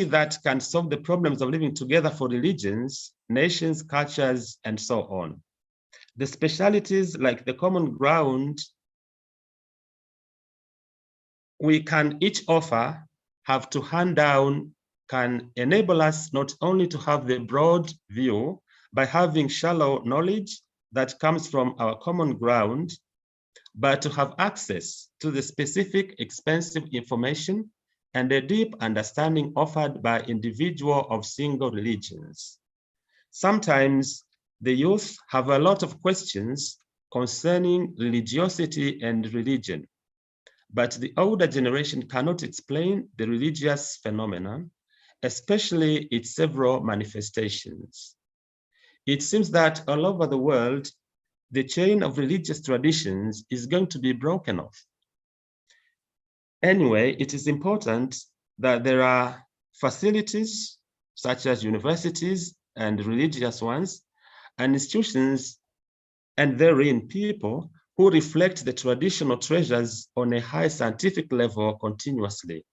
that can solve the problems of living together for religions, nations, cultures, and so on. The specialities like the common ground we can each offer, have to hand down, can enable us not only to have the broad view by having shallow knowledge that comes from our common ground, but to have access to the specific expensive information and a deep understanding offered by individuals of single religions. Sometimes the youth have a lot of questions concerning religiosity and religion, but the older generation cannot explain the religious phenomenon, especially its several manifestations. It seems that all over the world, the chain of religious traditions is going to be broken off. Anyway, it is important that there are facilities such as universities and religious ones and institutions, and therein people who reflect the traditional treasures on a high scientific level continuously.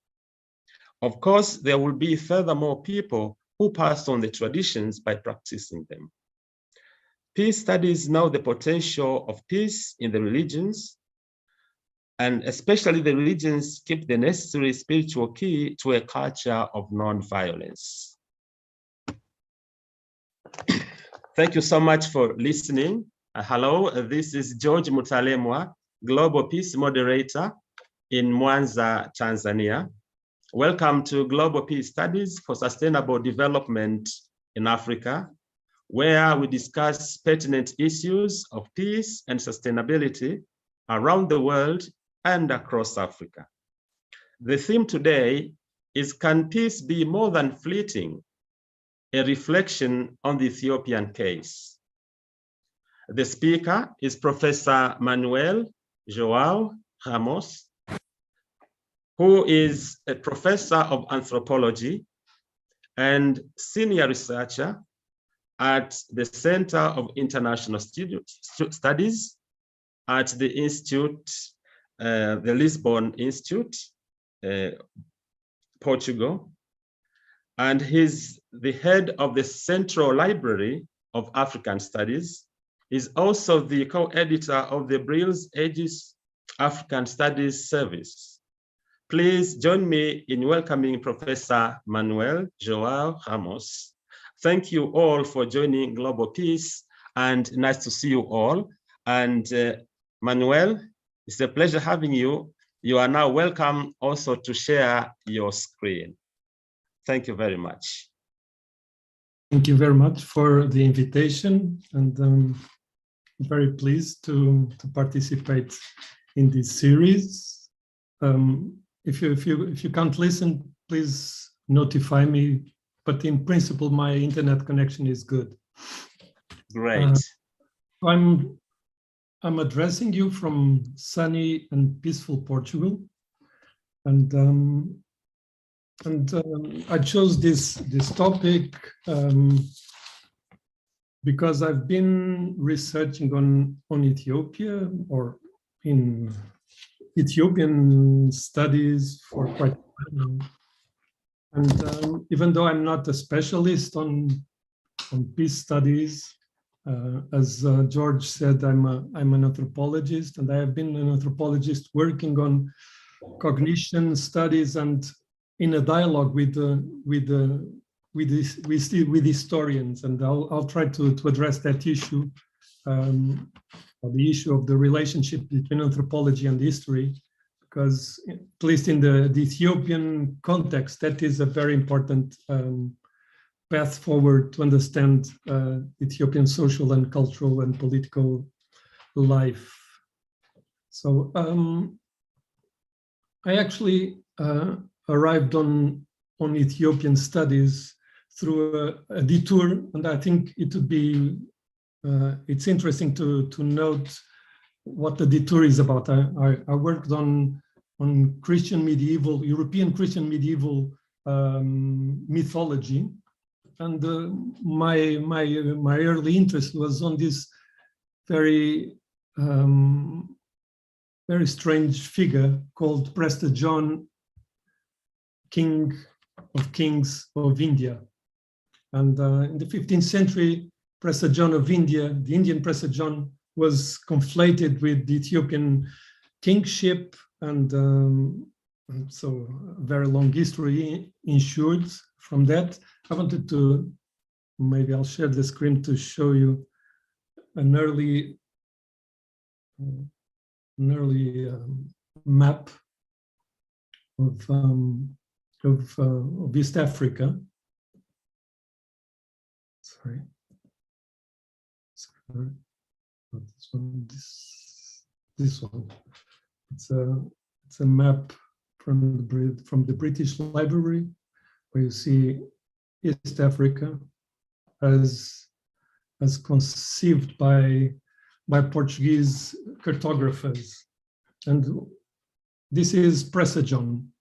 Of course, there will be furthermore people who pass on the traditions by practicing them. Peace studies know the potential of peace in the religions, and especially the religions keep the necessary spiritual key to a culture of non-violence. Thank you so much for listening. Hello, this is George Mutalemwa, Global Peace Moderator in Mwanza, Tanzania. Welcome to Global Peace Studies for Sustainable Development in Africa, where we discuss pertinent issues of peace and sustainability around the world and across Africa. The theme today is, can peace be more than fleeting? A reflection on the Ethiopian case. The speaker is Professor Manuel Joao Ramos, who is a professor of anthropology and senior researcher at the Center of International Studies at the Institute, the Lisbon Institute, Portugal. And he's the head of the Central Library of African Studies. He's also the co-editor of the Brills Aegis African Studies Service. Please join me in welcoming Professor Manuel Joao Ramos. Thank you all for joining Global Peace, and nice to see you all. And Manuel, it's a pleasure having you. You are now welcome also to share your screen. Thank you very much. Thank you very much for the invitation, and I'm very pleased to participate in this series. If you can't listen, please notify me. But in principle, my internet connection is good. Great. I'm addressing you from sunny and peaceful Portugal, and I chose this topic because I've been researching on Ethiopia, or in Ethiopian studies, for quite a while. And even though I'm not a specialist on peace studies, as George said, I'm an anthropologist, and I have been an anthropologist working on cognition studies and in a dialogue with historians, and I'll try to address that issue, or the issue of the relationship between anthropology and history, because at least in the Ethiopian context, that is a very important path forward to understand Ethiopian social and cultural and political life. So I actually arrived on Ethiopian studies through a detour, and I think it would be it's interesting to note what the detour is about. I worked on Christian medieval, European Christian medieval mythology, and my early interest was on this very strange figure called Prester John, King kings of India. And in the 15th century, Prester John of India, the Indian Prester John, was conflated with the Ethiopian kingship, and so a very long history ensued from that. I wanted to, maybe I'll share the screen to show you an early map of East Africa. Sorry. Not this one. This one. It's a map from the British Library, where you see East Africa as conceived by Portuguese cartographers. And this is Prester John.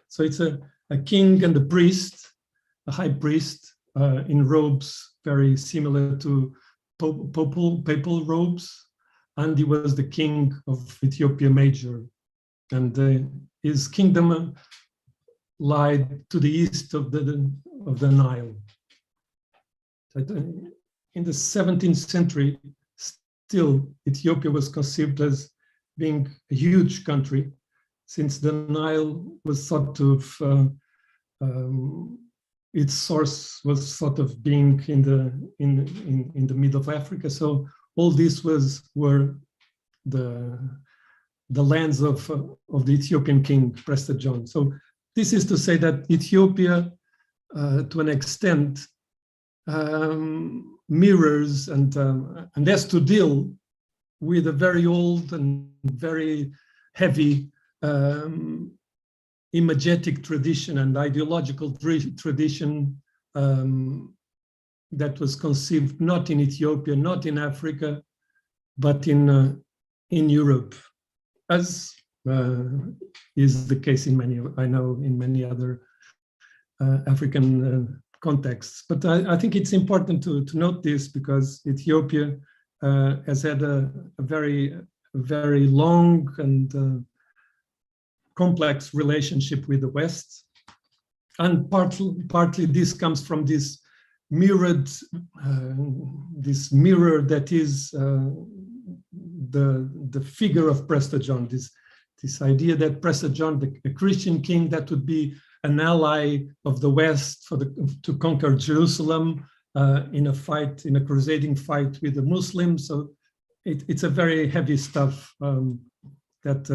So it's a king and a priest, a high priest, in robes very similar to papal robes, and he was the king of Ethiopia Major, and his kingdom lied to the east of the Nile. In the 17th century, still Ethiopia was conceived as being a huge country, since the Nile was thought of its source was thought of being in the middle of Africa. So all this were the lands of the Ethiopian king, Prester John. So this is to say that Ethiopia, to an extent, mirrors and has to deal with a very old and very heavy imagetic tradition and ideological tradition that was conceived not in Ethiopia, not in Africa, but in Europe, as is the case in many other African contexts. But I think it's important to note this, because Ethiopia has had a very long and complex relationship with the West, and partly this comes from this mirror that is the figure of Prester John. This idea that Prester John, a Christian king that would be an ally of the West to conquer Jerusalem in a crusading fight with the Muslims. So it's a very heavy stuff that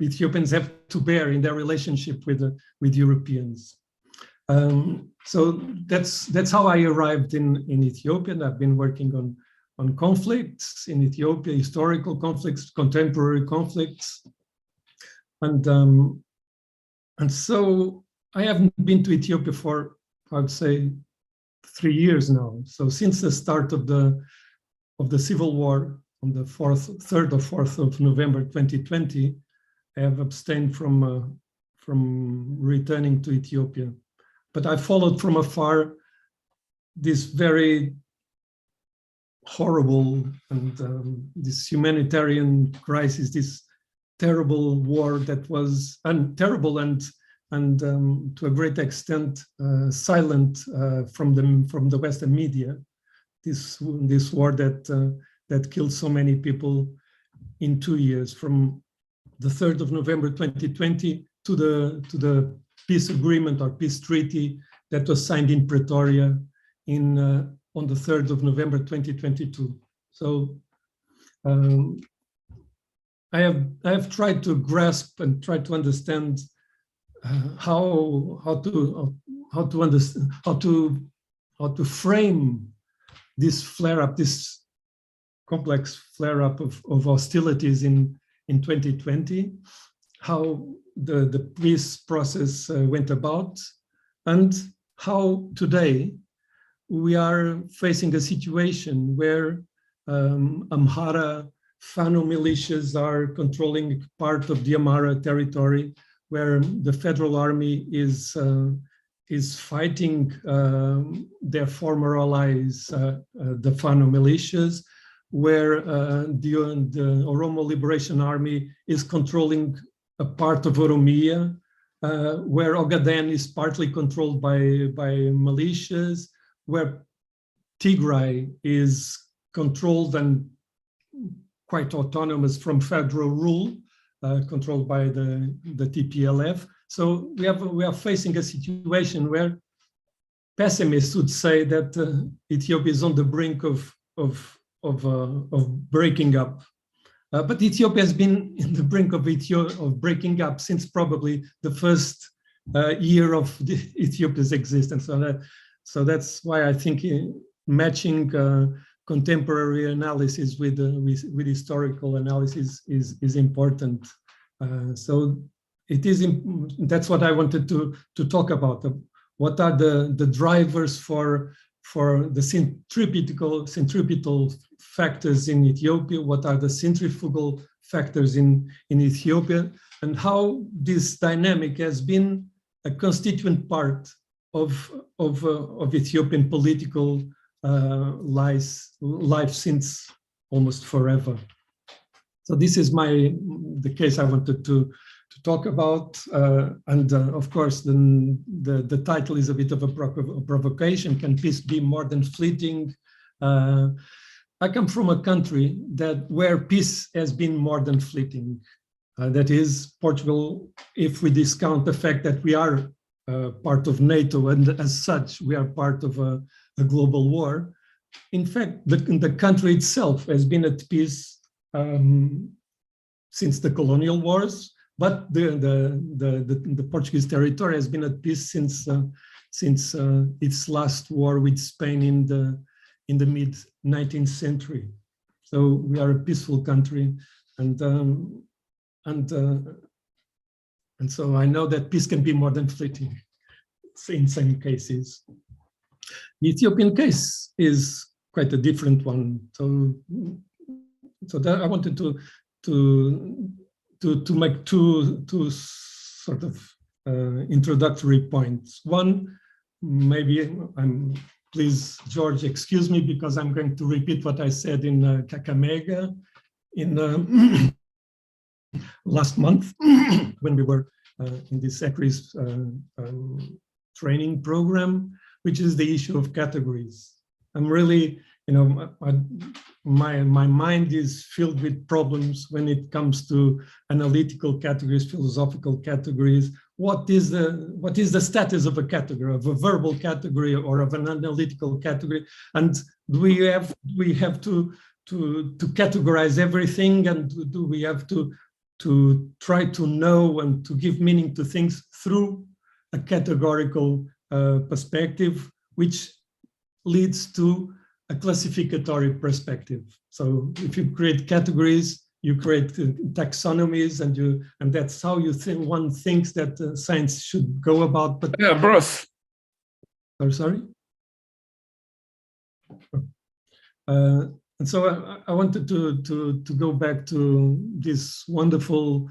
Ethiopians have to bear in their relationship with Europeans. So that's how I arrived in Ethiopia. And I've been working on conflicts in Ethiopia, historical conflicts, contemporary conflicts, and so I haven't been to Ethiopia for, I would say, 3 years now. So since the start of the civil war on the 3rd or 4th of November 2020. I have abstained from returning to Ethiopia, but I followed from afar this very horrible and this humanitarian crisis, this terrible war that was terrible and to a great extent silent from the Western media. This war that killed so many people in 2 years, from the 3rd of November 2020 to the peace agreement or peace treaty that was signed in Pretoria on the 3rd of November 2022. So I have tried to grasp and try to understand how to frame this flare-up, this complex flare-up of hostilities in 2020, how the peace process went about, and how today we are facing a situation where Amhara Fano militias are controlling part of the Amhara territory, where the federal army is fighting their former allies, the Fano militias, where the Oromo Liberation Army is controlling a part of Oromia, where Ogaden is partly controlled by militias, where Tigray is controlled and quite autonomous from federal rule, controlled by the TPLF. So we are facing a situation where pessimists would say that Ethiopia is on the brink of breaking up. But Ethiopia has been in the brink of breaking up since probably the first year of Ethiopia's existence. So that's why I think matching contemporary analysis with historical analysis is important. So it is. That's what I wanted to talk about. What are the drivers for the centripetal factors in Ethiopia? What are the centrifugal factors in Ethiopia? And how this dynamic has been a constituent part of Ethiopian political life since almost forever. So this is the case I wanted to talk about, and of course the title is a bit of a provocation. Can peace be more than fleeting? I come from a country where peace has been more than fleeting. That is Portugal, if we discount the fact that we are part of NATO, and as such we are part of a global war. In fact, the country itself has been at peace since the colonial wars, but the Portuguese territory has been at peace since its last war with Spain in the mid-19th century. So we are a peaceful country, and so I know that peace can be more than fleeting in some cases. The Ethiopian case is quite a different one. So that I wanted to make two sort of introductory points. One, maybe please, George, excuse me because I'm going to repeat what I said in Kakamega in last month when we were in the SECRI's training program, which is the issue of categories. I'm really, my mind is filled with problems when it comes to analytical categories, philosophical categories. What is the status of a category, of a verbal category or of an analytical category? And do we have to categorize everything, and do we have to try to know and to give meaning to things through a categorical perspective, which leads to a classificatory perspective. So if you create categories, you create taxonomies, and that's how one thinks that science should go about. But yeah, both. Oh, sorry. And so I wanted to go back to this wonderful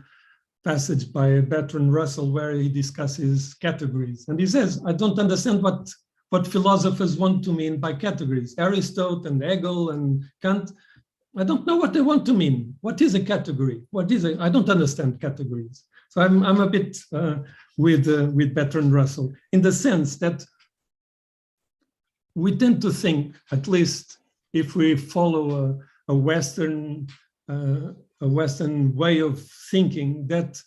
passage by Bertrand Russell where he discusses categories. And he says, I don't understand what philosophers want to mean by categories. Aristotle and Hegel and Kant, I don't know what they want to mean. What is a category? I don't understand categories. So I'm a bit with Bertrand Russell in the sense that we tend to think, at least if we follow a Western way of thinking, that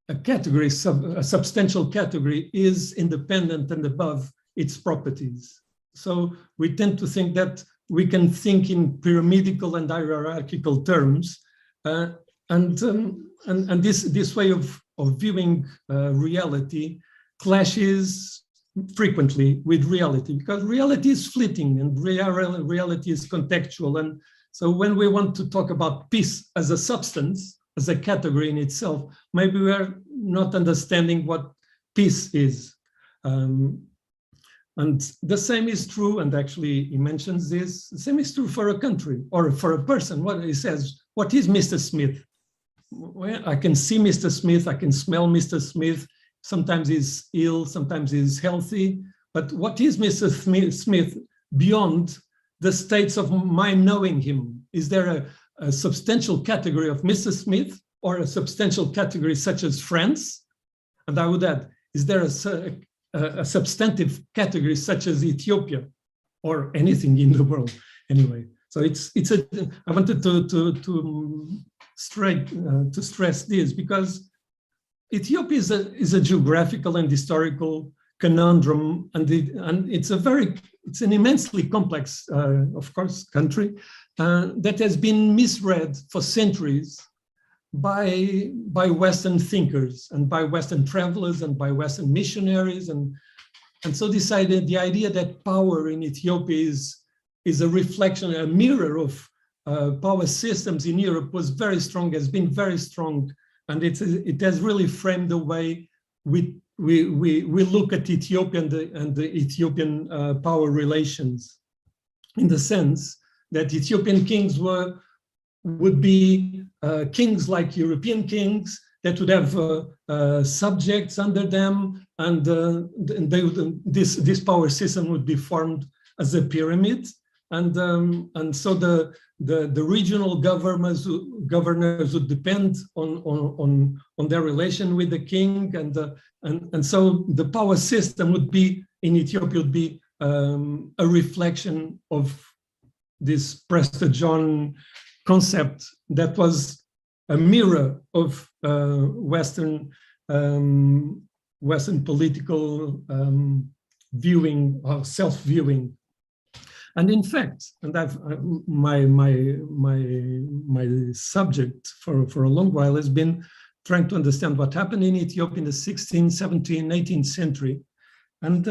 a category, a substantial category, is independent and above its properties. So we tend to think that we can think in pyramidical and hierarchical terms, and this way of viewing reality clashes frequently with reality, because reality is fleeting and reality is contextual. And so when we want to talk about peace as a substance, as a category in itself, maybe we are not understanding what peace is. And the same is true, and actually he mentions this, the same is true for a country or for a person. What he says, what is Mr. Smith? Well, I can see Mr. Smith, I can smell Mr. Smith. Sometimes he's ill, sometimes he's healthy. But what is Mr. Smith beyond the states of my knowing him? Is there a substantial category of Mr. Smith or a substantial category such as France? And I would add, is there a substantive category such as Ethiopia or anything in the world anyway? So I wanted to stress this because Ethiopia is a geographical and historical conundrum, and it's an immensely complex, of course, country that has been misread for centuries by Western thinkers and by Western travelers and by Western missionaries, and so the idea that power in Ethiopia is a reflection, a mirror of power systems in Europe was very strong, has been very strong, and it has really framed the way we look at Ethiopia and the Ethiopian power relations, in the sense that Ethiopian kings would be kings like European kings that would have subjects under them, and this power system would be formed as a pyramid, and so the regional governors would depend on their relation with the king, and so the power system would be in Ethiopia would be a reflection of this Prester John concept that was a mirror of Western political viewing or self-viewing. And in fact, and my subject for a long while has been trying to understand what happened in Ethiopia in the 16th, 17th, 18th century, and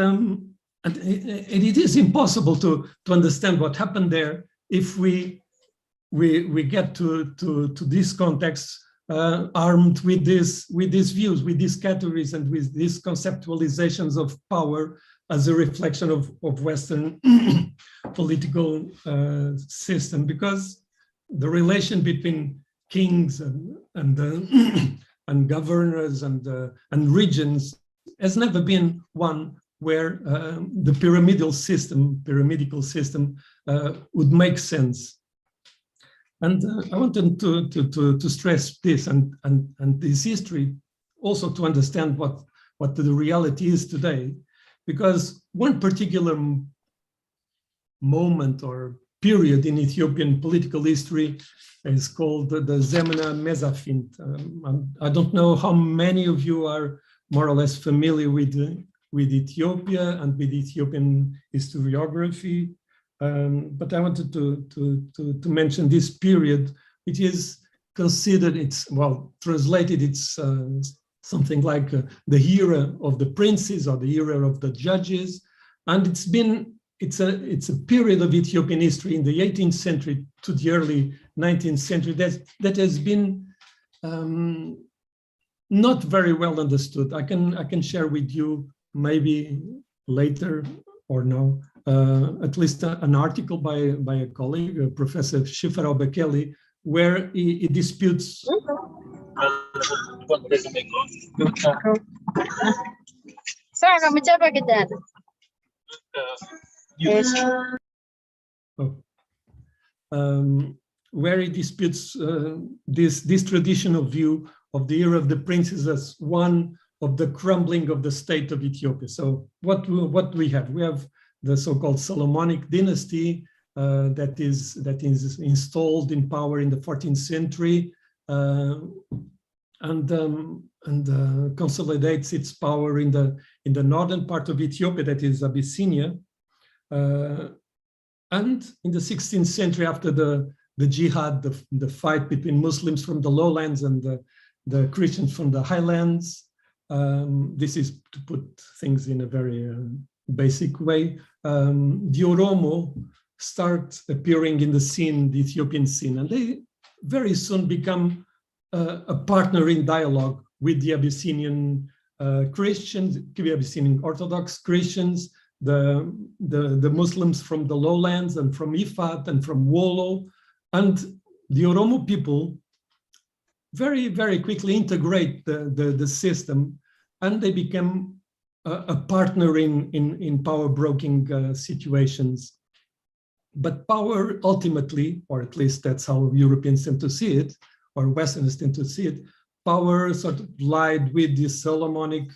it is impossible to understand what happened there if we get to this context armed with these views, with these categories, and with these conceptualizations of power as a reflection of Western political system, because the relation between kings and governors and regions has never been one where the pyramidal system would make sense. And I wanted to stress this and this history also to understand what the reality is today, because one particular moment or period in Ethiopian political history is called the Zemene Mesafint. I don't know how many of you are more or less familiar with Ethiopia and with Ethiopian historiography, but I wanted to mention this period, which is considered, translated, it's something like the era of the princes or the era of the judges, and it's a period of Ethiopian history in the 18th century to the early 19th century that has been not very well understood. I can share with you maybe later or now at least an article by a colleague, Professor Shifarao Bekele, where he disputes. Where he disputes this traditional view of the era of the princes as one of the crumbling of the state of Ethiopia. So what do we have? We have the so-called Solomonic dynasty that is installed in power in the 14th century and consolidates its power in the northern part of Ethiopia, that is Abyssinia. And in the 16th century, after the jihad, the fight between Muslims from the lowlands and the Christians from the highlands, this is to put things in a very basic way, the Oromo start appearing in the scene, the Ethiopian scene, and they very soon become a partner in dialogue with the Abyssinian Christians, the Abyssinian Orthodox Christians, the Muslims from the lowlands and from Ifat and from Wollo, and the Oromo people very, very quickly integrate the system, and they become a partner in power broking situations. But power ultimately, or at least that's how Europeans tend to see it, or Westerners tend to see it, power sort of lied with the Solomonic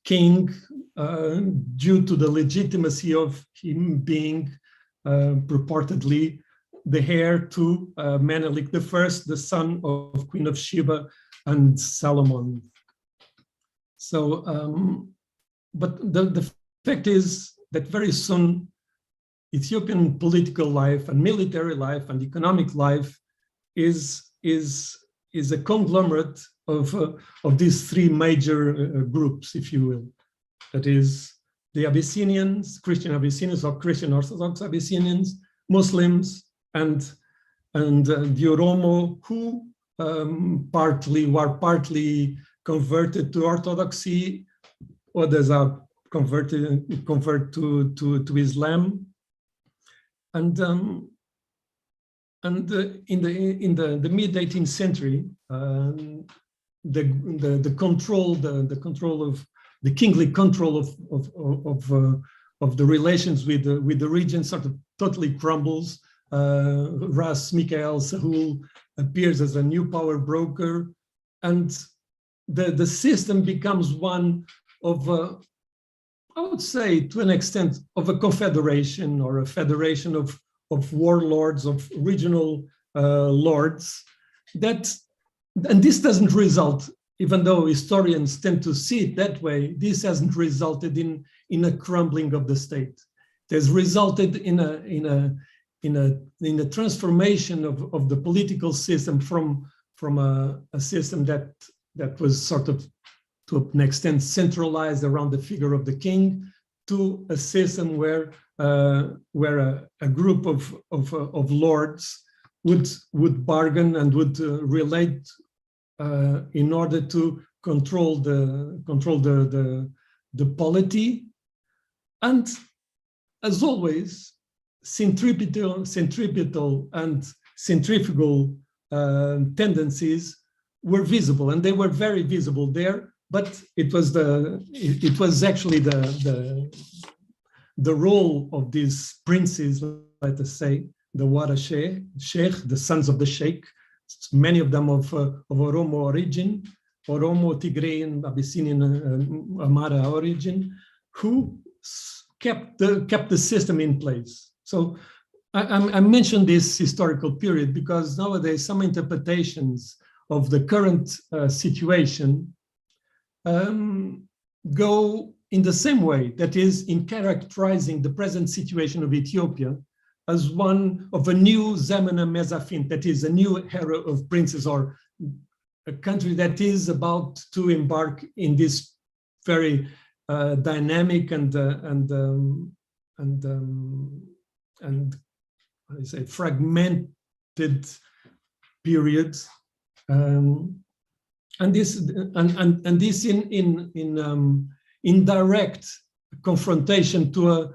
king due to the legitimacy of him being purportedly the heir to Menelik I, the son of Queen of Sheba and Solomon. So, but the fact is that very soon Ethiopian political life and military life and economic life is a conglomerate of these three major groups, if you will. That is the Abyssinians, Christian Abyssinians or Christian Orthodox Abyssinians, Muslims, and the Oromo, who were partly converted to Orthodoxy, others are convert to Islam, and in the mid 18th century, the control of the kingly control of the relations with the region sort of totally crumbles. Ras Mikhail Sahul appears as a new power broker, and the system becomes one of I would say, to an extent, of a confederation or a federation of warlords, of regional lords. And this doesn't result, even though historians tend to see it that way, this hasn't resulted in a crumbling of the state. It has resulted in a transformation of the political system from a system that was sort of, to an extent, centralized around the figure of the king, to a system where a group of lords would bargain and would relate in order to control the polity, and as always, centripetal and centrifugal tendencies were visible, and they were very visible there. But it was actually the role of these princes, let us say, the Wara Sheikh, the sons of the Sheikh, many of them of Oromo origin, Oromo, Tigrayan, Abyssinian, Amhara origin, who kept the system in place. So I mentioned this historical period because nowadays some interpretations of the current situation go in the same way, that is, in characterizing the present situation of Ethiopia as one of a new Zemana Mezafint, that is a new era of princes, or a country that is about to embark in this very dynamic and I say fragmented period. And this in direct confrontation to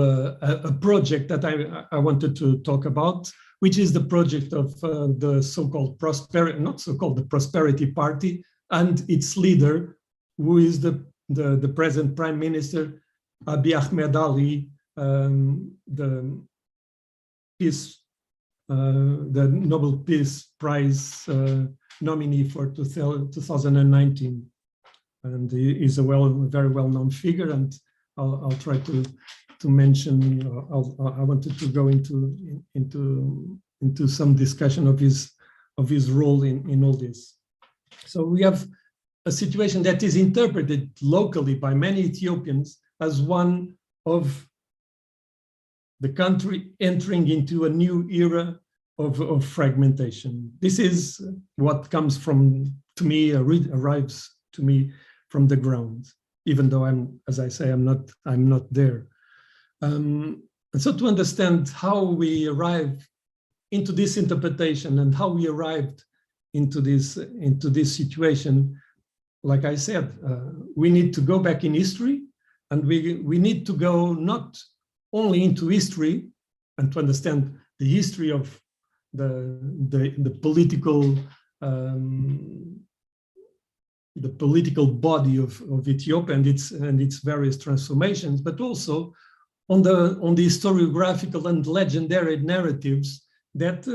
a project that I wanted to talk about, which is the project of the so-called the Prosperity Party, and its leader, who is the present Prime Minister Abiy Ahmed Ali, the Nobel Peace Prize nominee for 2019, and he is a very well-known figure. And I'll try to mention. I wanted to go into some discussion of his role in all this. So we have a situation that is interpreted locally by many Ethiopians as one of the country entering into a new era of fragmentation. This is what comes arrives to me from the ground, even though as I say, I'm not there. And so to understand how we arrive into this interpretation and how we arrived into this situation, like I said, we need to go back in history, and we need to go not only into history and to understand the history of the political body of Ethiopia and its various transformations, but also on the historiographical and legendary narratives that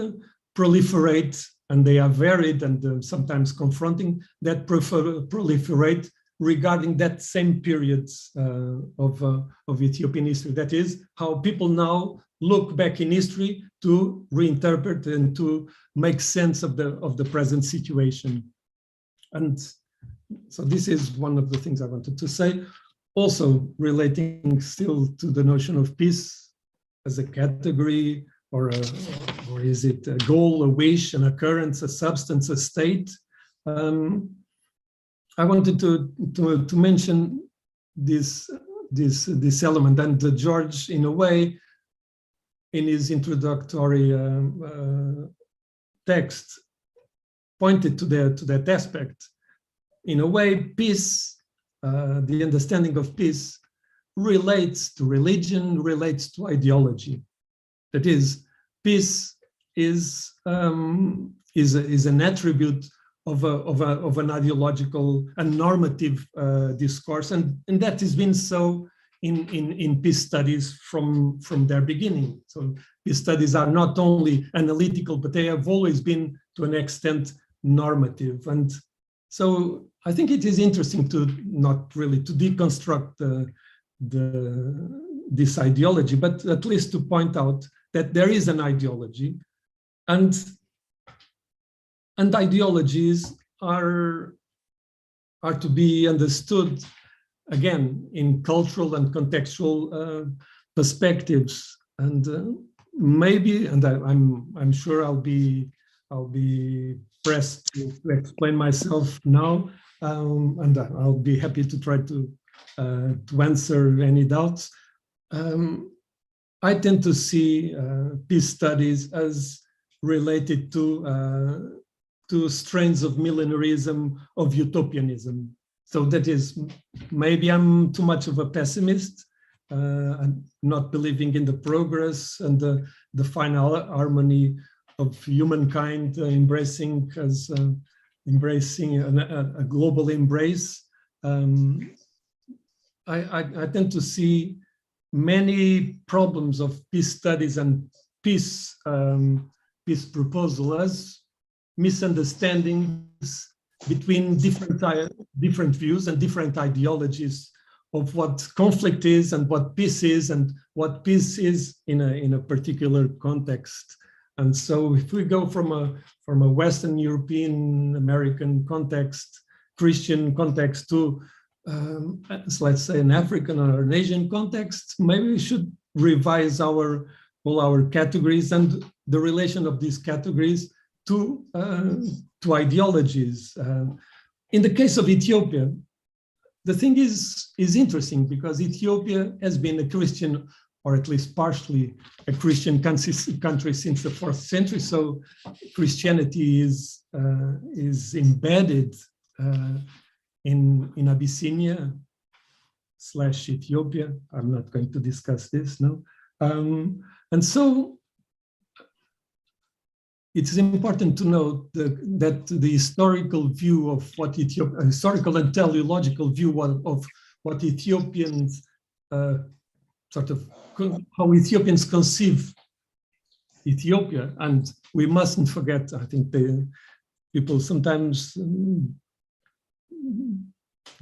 proliferate and they are varied and sometimes confronting, that proliferate regarding that same periods of Ethiopian history. That is how people now look back in history to reinterpret and to make sense of the present situation. And so this is one of the things I wanted to say. Also relating still to the notion of peace as a category, or is it a goal, a wish, an occurrence, a substance, a state? I wanted to mention this element, and George, in a way, in his introductory text, pointed to that aspect. In a way, peace, the understanding of peace, relates to religion, relates to ideology. That is, peace is an attribute of an ideological and normative discourse, and that has been so in peace studies from their beginning. So peace studies are not only analytical, but they have always been, to an extent, normative. And so I think it is interesting to not really to deconstruct this ideology, but at least to point out that there is an ideology, and ideologies are to be understood again in cultural and contextual perspectives. And maybe, and I'm sure I'll be pressed to explain myself now, and I'll be happy to try to answer any doubts. I tend to see peace studies as related to strains of millenarism, of utopianism. So that is, maybe I'm too much of a pessimist, and not believing in the progress and the final harmony of humankind, embracing a global embrace. I tend to see many problems of peace studies and peace proposal as misunderstandings between different views and different ideologies of what conflict is and what peace is, and what peace is in a particular context. And so if we go from a Western European American context, Christian context, to let's say an African or an Asian context, maybe we should revise all our categories and the relation of these categories to ideologies. In the case of Ethiopia, the thing is interesting, because Ethiopia has been a Christian, or at least partially a Christian country since the 4th century. So Christianity is embedded in Abyssinia / Ethiopia. I'm not going to discuss this now. And so it's important to note that the historical view of what Ethiopia, historical and teleological view of what Ethiopians how Ethiopians conceive Ethiopia, and we mustn't forget, I think people sometimes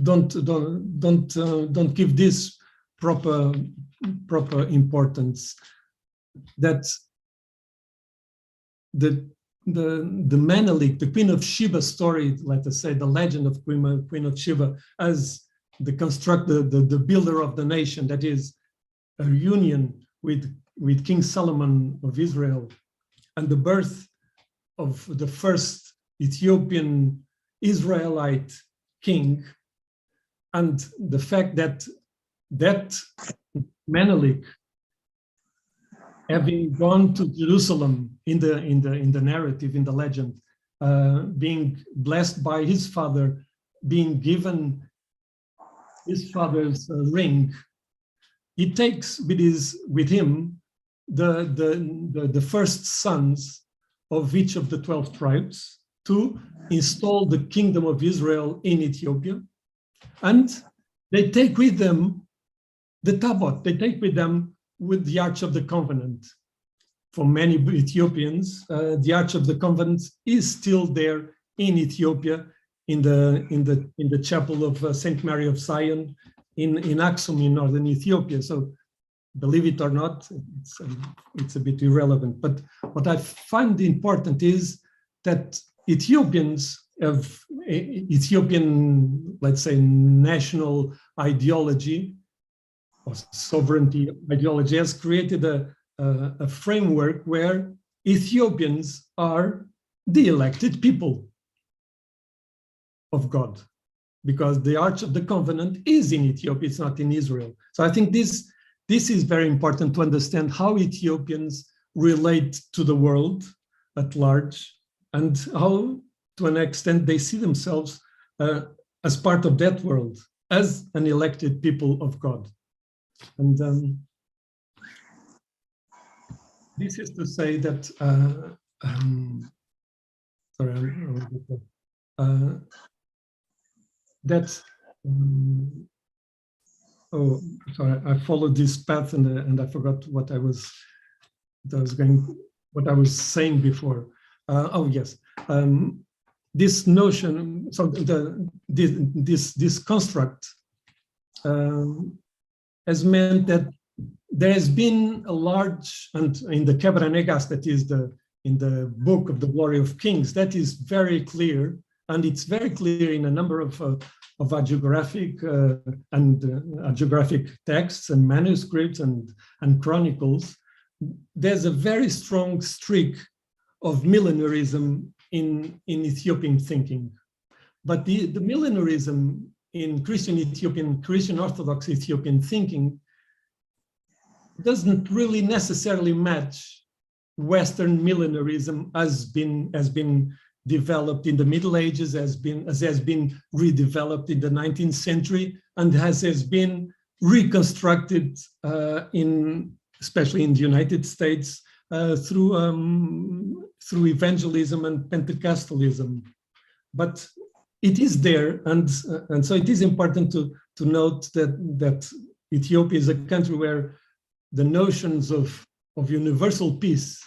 don't give this proper importance, that the Menelik, the Queen of Sheba story, let us say, the legend of Queen of Sheba as the builder of the nation, that is a union with King Solomon of Israel, and the birth of the first Ethiopian Israelite king, and the fact that Menelik, having gone to Jerusalem in the narrative, in the legend, being blessed by his father, being given his father's ring, he takes with him the first sons of each of the 12 tribes to install the kingdom of Israel in Ethiopia, and they take with them the Tabot. They take with them the Arch of the Covenant. for many Ethiopians, the Arch of the Covenant is still there in Ethiopia, in the chapel of Saint Mary of Zion in Aksum in northern Ethiopia. So, believe it or not, it's a bit irrelevant. But what I find important is that Ethiopians have Ethiopian, let's say, national ideology or sovereignty ideology has created a framework where Ethiopians are the elected people of God, because the Arch of the Covenant is in Ethiopia, it's not in Israel. So I think this is very important to understand how Ethiopians relate to the world at large, and how, to an extent, they see themselves as part of that world, as an elected people of God. And this is to say that, I followed this path and I forgot what I was saying before. This notion, so this construct has meant that there has been a large, and in the Kebra Negas, that is in the book of the Glory of Kings, that is very clear, and it's very clear in a number of hagiographic hagiographic texts and manuscripts and chronicles. There's a very strong streak of millenarism in Ethiopian thinking, but the millenarism in Christian Orthodox Ethiopian thinking doesn't really necessarily match Western millenarism as been developed in the Middle Ages, has been redeveloped in the 19th century, and has been reconstructed especially in the United States through evangelism and Pentecostalism. But it is there, and so it is important to note that Ethiopia is a country where the notions of universal peace,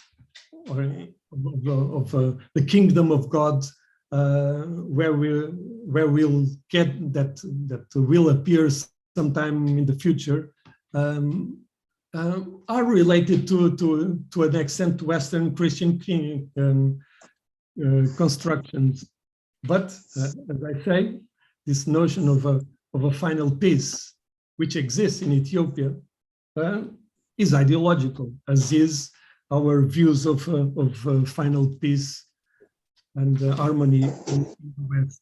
or of the kingdom of God, where we'll get that will appear sometime in the future, are related to an extent to Western Christian constructions. But as I say, this notion of a final peace, which exists in Ethiopia, is ideological, as is our views of final peace and harmony in the West.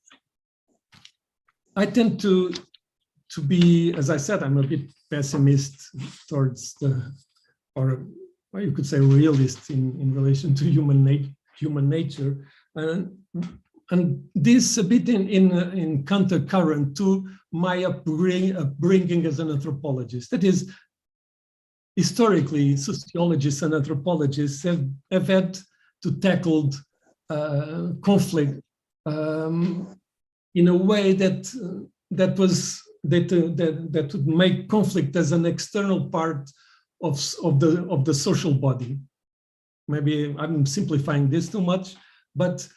I tend to be, as I said, I'm a bit pessimist towards or you could say realist in relation to human nature, and this a bit in countercurrent to my upbringing as an anthropologist. That is, historically, sociologists and anthropologists have had to tackle conflict in a way that would make conflict as an external part of the social body. Maybe I'm simplifying this too much, but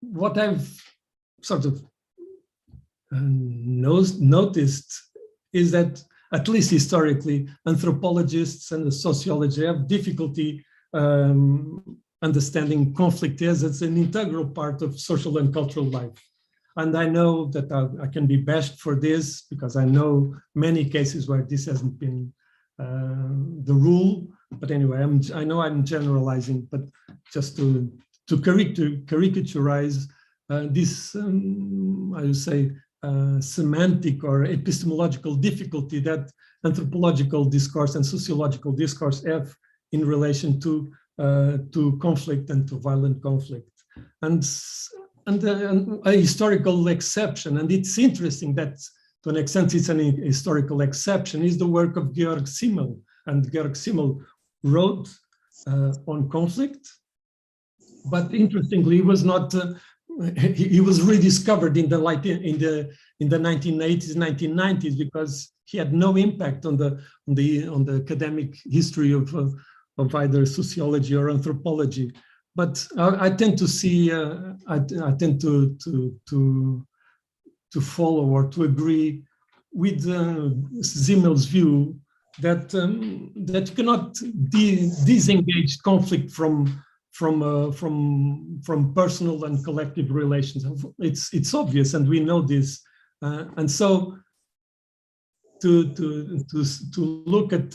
what I've sort of noticed is that, at least historically, anthropologists and sociologists have difficulty understanding conflict as an integral part of social and cultural life. And I know that I can be bashed for this, because I know many cases where this hasn't been the rule. But anyway, I know I'm generalizing, but just to caricaturize this, I would say, semantic or epistemological difficulty that anthropological discourse and sociological discourse have in relation to conflict and to violent conflict, and a historical exception. And it's interesting that, to an extent, it's an historical exception, is the work of Georg Simmel. And Georg Simmel wrote on conflict, but interestingly, he was not. He was rediscovered in the 1980s, 1990s, because he had no impact on the academic history of either sociology or anthropology. But I tend to see, I tend to follow or to agree with Zimmel's view that that you cannot disengage conflict from personal and collective relations. It's obvious, and we know this. And so to look at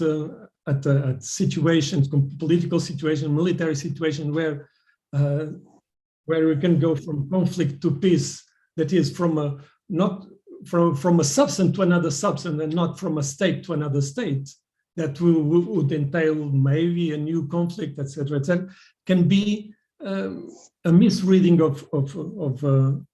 situations, political situation, military situation, where we can go from conflict to peace, that is not from a substance to another substance, and not from a state to another state, that would entail maybe a new conflict, etc., etc., can be a misreading of the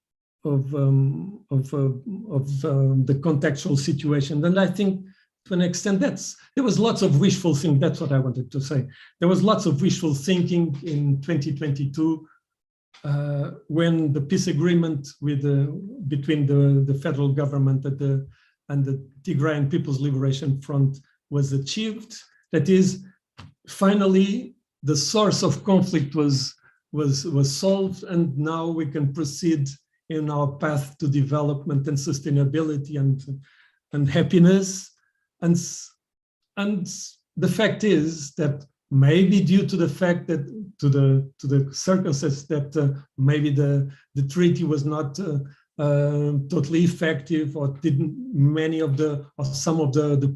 contextual situation. And I think, to an extent, there was lots of wishful thinking. That's what I wanted to say. There was lots of wishful thinking in 2022 when the peace agreement between the federal government and the Tigrayan People's Liberation Front was achieved. That is, finally, the source of conflict was solved, and now we can proceed in our path to development and sustainability and happiness. And the fact is that maybe due to the fact that to the circumstances that maybe the treaty was not totally effective, or some of the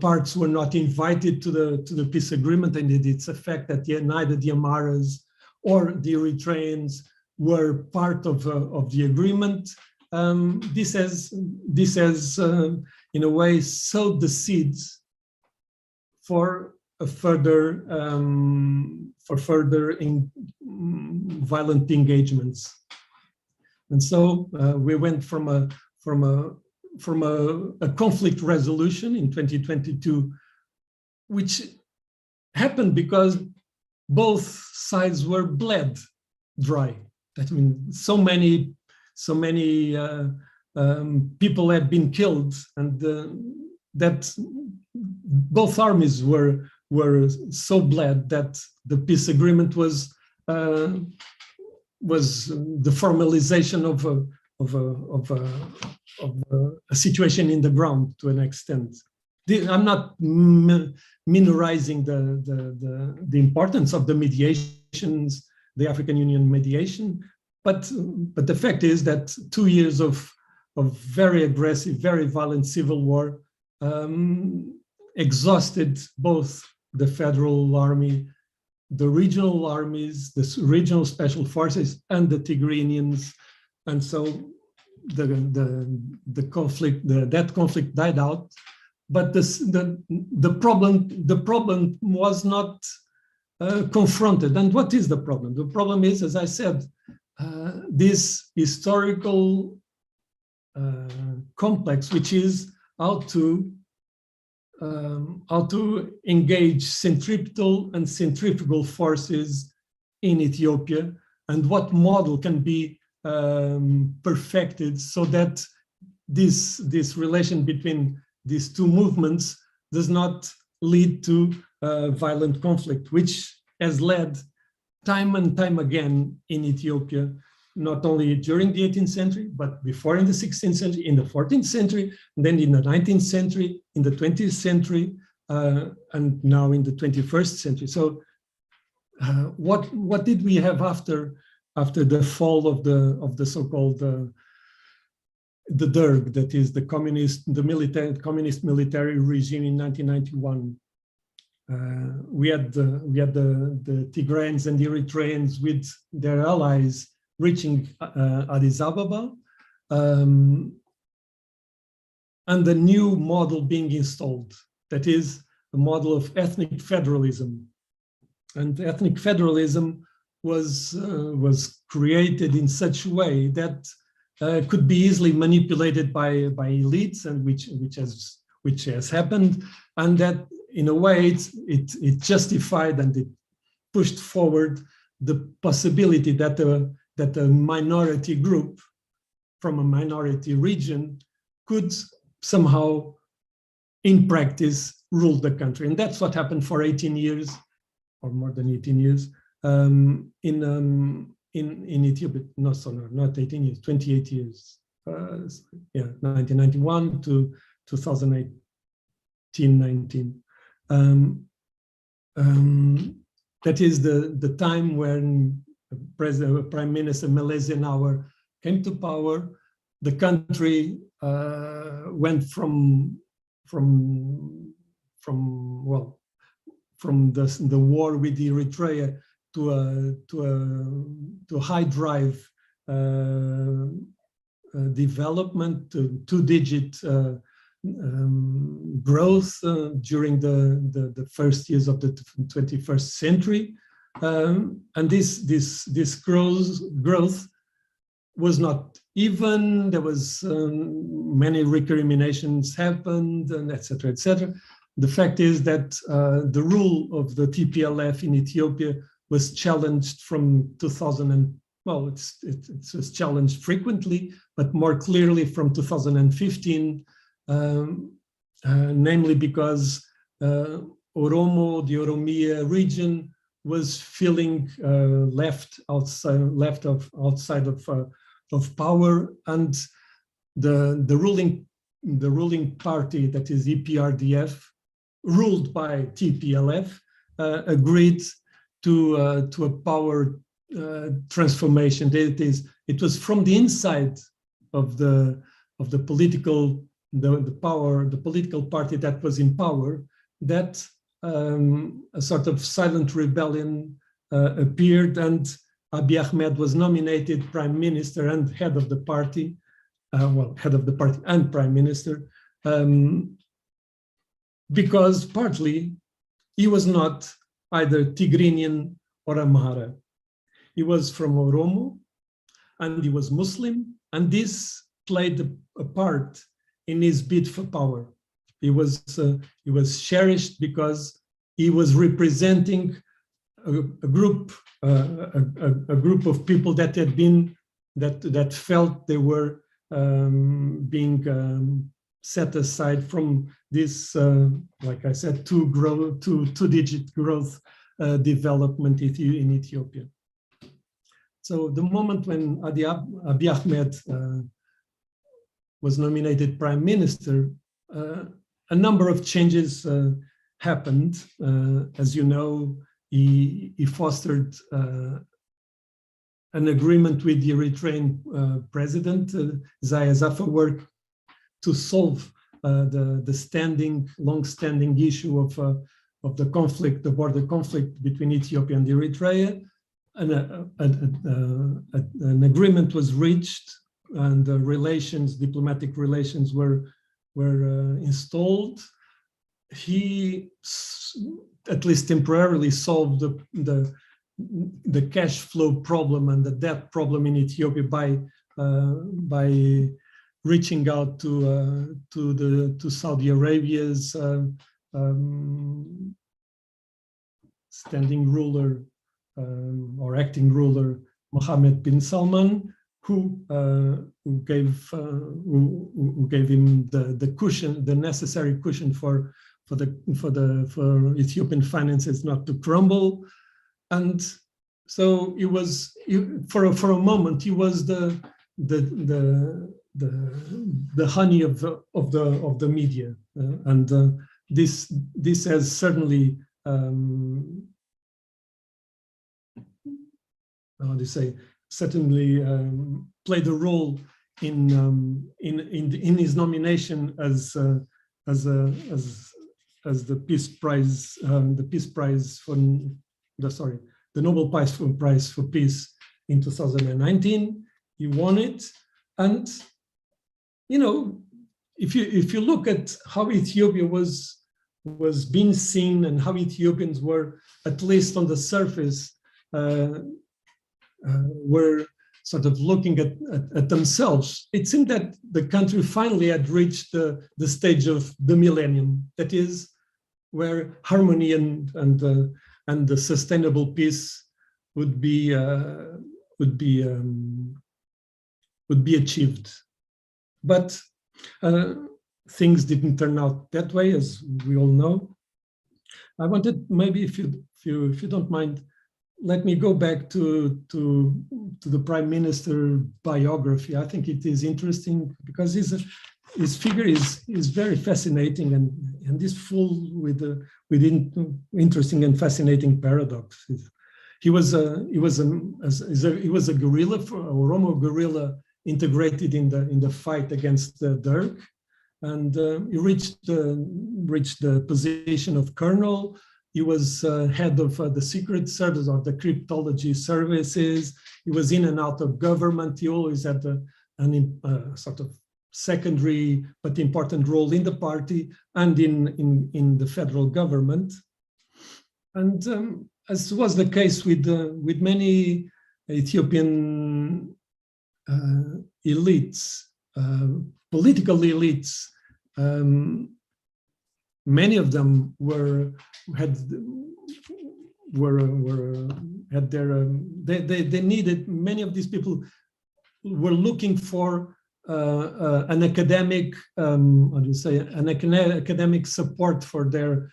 parts were not invited to the peace agreement, and it's a fact that neither the Amaras or the Eritreans were part of the agreement. This has in a way sowed the seeds for further violent engagements. And so we went from a conflict resolution in 2022, which happened because both sides were bled dry. That means so many people had been killed, and that both armies were so bled that the peace agreement was the formalization of a situation in the ground to an extent. I'm not minorizing the importance of the mediations, the African Union mediation, but the fact is that 2 years of very aggressive, very violent civil war exhausted both the federal army, the regional armies, the regional special forces, and the Tigrayans, and so the conflict, that conflict died out. But the problem was not confronted. And what is the problem? The problem is, as I said, this historical complex, which is how to engage centripetal and centrifugal forces in Ethiopia, and what model can be perfected so that this relation between these two movements does not lead to violent conflict, which has led time and time again in Ethiopia, not only during the 18th century, but before in the 16th century, in the 14th century, and then in the 19th century, in the 20th century, and now in the 21st century. So what did we have after the fall of the so-called the Derg, that is the communist military regime in 1991? We had the Tigrayans and the Eritreans with their allies reaching Addis Ababa, and a new model being installed, that is a model of ethnic federalism. And ethnic federalism was created in such a way that could be easily manipulated by elites, and which has happened, and that in a way it justified and it pushed forward the possibility that a minority group from a minority region could somehow, in practice, rule the country. And that's what happened for 18 years or more than 18 years, in Ethiopia. No, sorry, not 18 years, 28 years. Yeah, 1991 to 2018-19. That is the time when Prime Minister Malaysia Nawar came to power. The country went from the war with Eritrea to a high drive development, to two-digit growth during the first years of the 21st century, and this growth was not even. There was many recriminations happened, and etc. etc. The fact is that the rule of the TPLF in Ethiopia was challenged from 2000 and, well, it was challenged frequently, but more clearly from 2015, namely because Oromo, the Oromia region, was feeling left outside of power, and the ruling party, that is EPRDF, ruled by TPLF, agreed to a power transformation. It was from the inside of the political party that was in power that a sort of silent rebellion appeared, and Abiy Ahmed was nominated prime minister and head of the party, head of the party and prime minister, because partly he was not either Tigrinian or Amhara. He was from Oromo, and he was Muslim, and this played a part in his bid for power. He was cherished because he was representing a group of people that had been that felt they were being set aside from this, like I said, two-digit growth development in Ethiopia. So the moment when Abiy Ahmed was nominated prime minister, a number of changes happened. As you know, he fostered an agreement with the Eritrean president, Isaias Afewerki, to solve the long-standing issue of the conflict, the border conflict between Ethiopia and Eritrea. An agreement was reached, and diplomatic relations were installed. He, at least temporarily, solved the cash flow problem and the debt problem in Ethiopia by reaching out to Saudi Arabia's standing ruler or acting ruler, Mohammed bin Salman, who gave him the cushion, the necessary cushion for Ethiopian finances not to crumble. And so it was, for a moment, he was the honey of the media, and this has certainly how do you say, certainly played a role in his nomination as the Peace Prize, the Nobel Prize for Peace in 2019. He won it, and if you look at how Ethiopia was being seen and how Ethiopians were, at least on the surface, were sort of looking at themselves, it seemed that the country finally had reached the stage of the millennium, that is, where harmony and the sustainable peace would be achieved. But things didn't turn out that way, as we all know. I wanted, maybe if you don't mind, let me go back to the Prime Minister biography. I think it is interesting because his figure is very fascinating and is full with interesting and fascinating paradoxes. He was a guerrilla, a Oromo guerrilla integrated in the fight against the Derg, and he reached the position of colonel. He was head of the Secret Service or the cryptology services. He was in and out of government. He always had a sort of secondary but important role in the party and in the federal government. And as was the case with many Ethiopian elites, political elites, many of them they needed, many of these people were looking for an academic, how do you say, an academic support for their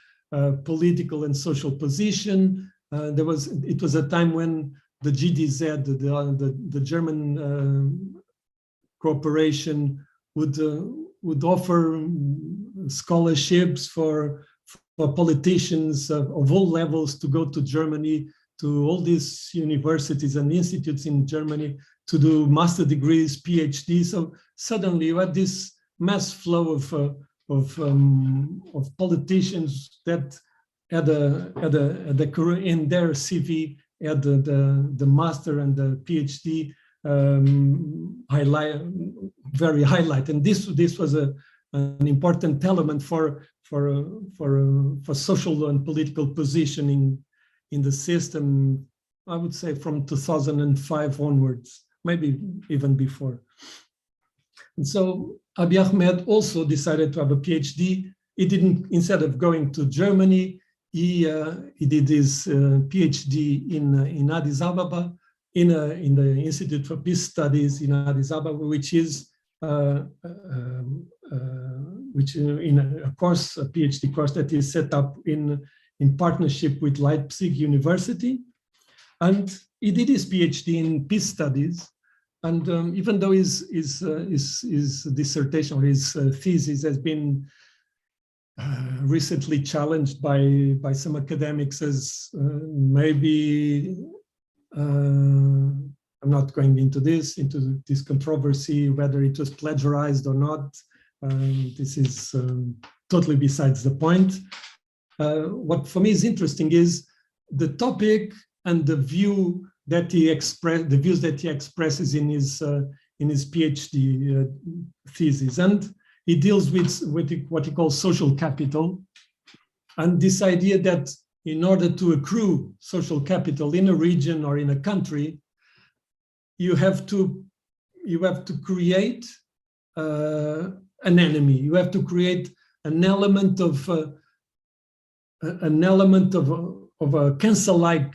political and social position. It was a time when the GDZ, the German corporation, would offer scholarships for politicians of all levels to go to Germany, to all these universities and institutes in Germany to do master degrees, PhD. So suddenly you had this mass flow of politicians that had a career in their CV, had the master and the PhD very highlight, and this was an important element for social and political positioning in the system. I would say from 2005 onwards, maybe even before. And so Abiy Ahmed also decided to have a PhD. He didn't, instead of going to Germany, he did his PhD in Addis Ababa, in the Institute for Peace Studies in Addis Ababa, which is in a course, a PhD course that is set up in partnership with Leipzig University. And he did his PhD in peace studies. And even though his dissertation or his thesis has been recently challenged by some academics as maybe, I'm not going into this controversy, whether it was plagiarized or not. This is totally besides the point. What for me is interesting is the topic and the view that he expressed, the views that he expresses in his PhD thesis, and he deals with what he calls social capital, and this idea that in order to accrue social capital in a region or in a country, you have to create an enemy. You have to create an element of a cancer-like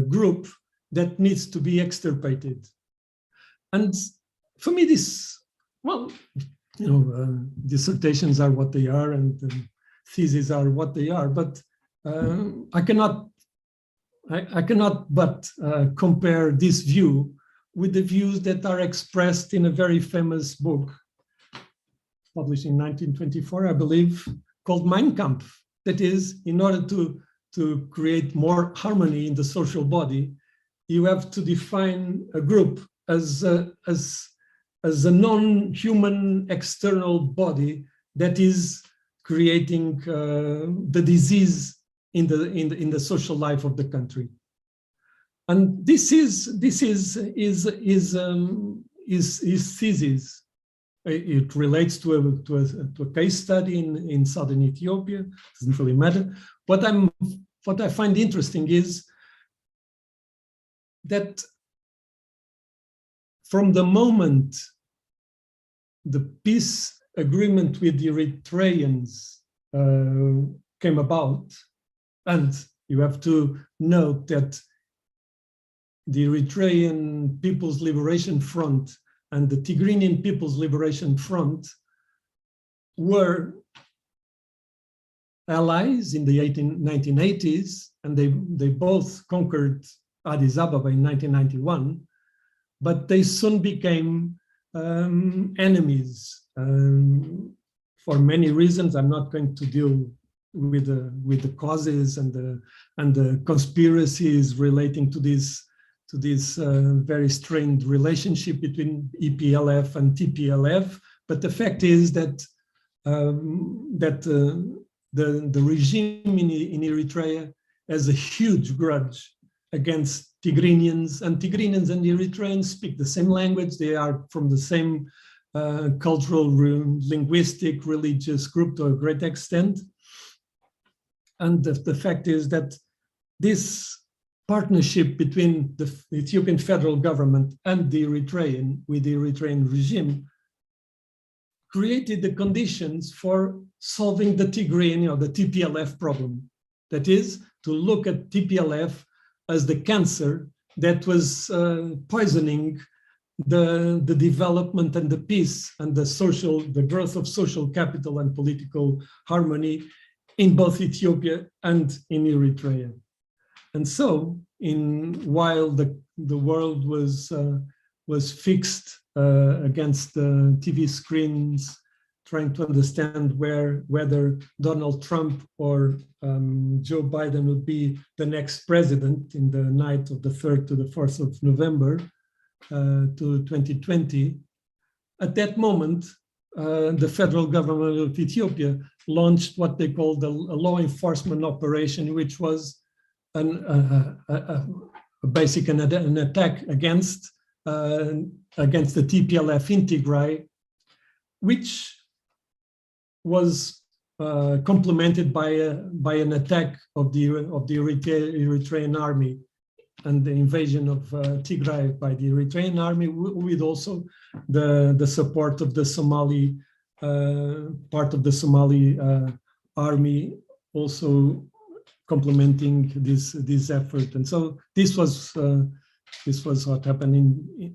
group that needs to be extirpated. And for me, this, well, you know, dissertations are what they are, and theses are what they are. But I cannot but compare this view with the views that are expressed in a very famous book, published in 1924, I believe, called Mein Kampf. That is, in order to create more harmony in the social body, you have to define a group as a non-human external body that is creating the disease in the social life of the country. And this is his thesis. It relates to a case study in southern Ethiopia. Doesn't really matter. What I find interesting is that from the moment the peace agreement with the Eritreans came about, and you have to note that the Eritrean People's Liberation Front and the Tigrinian People's Liberation Front were allies in the 1980s, and they both conquered Addis Ababa in 1991, but they soon became enemies for many reasons. I'm not going to deal with the causes and the conspiracies relating to this very strained relationship between EPLF and TPLF. But the fact is that the regime in Eritrea has a huge grudge against Tigrinians, and Tigrinians and Eritreans speak the same language. They are from the same cultural, linguistic, religious group to a great extent. And the fact is that this partnership between the Ethiopian federal government and the Eritrean regime created the conditions for solving the Tigrayan or the TPLF problem. That is, to look at TPLF as the cancer that was poisoning the development and the peace and the growth of social capital and political harmony in both Ethiopia and in Eritrea. And so, while the world was fixed against the TV screens, trying to understand whether Donald Trump or Joe Biden would be the next president in the night of the 3rd to the 4th of November to 2020, at that moment, the federal government of Ethiopia launched what they called a law enforcement operation, which was an attack against the TPLF in Tigray, which was complemented by an attack of the Eritrean army and the invasion of Tigray by the Eritrean army, with also the support of the Somali part of the Somali army, also complementing this effort. And so this was what happened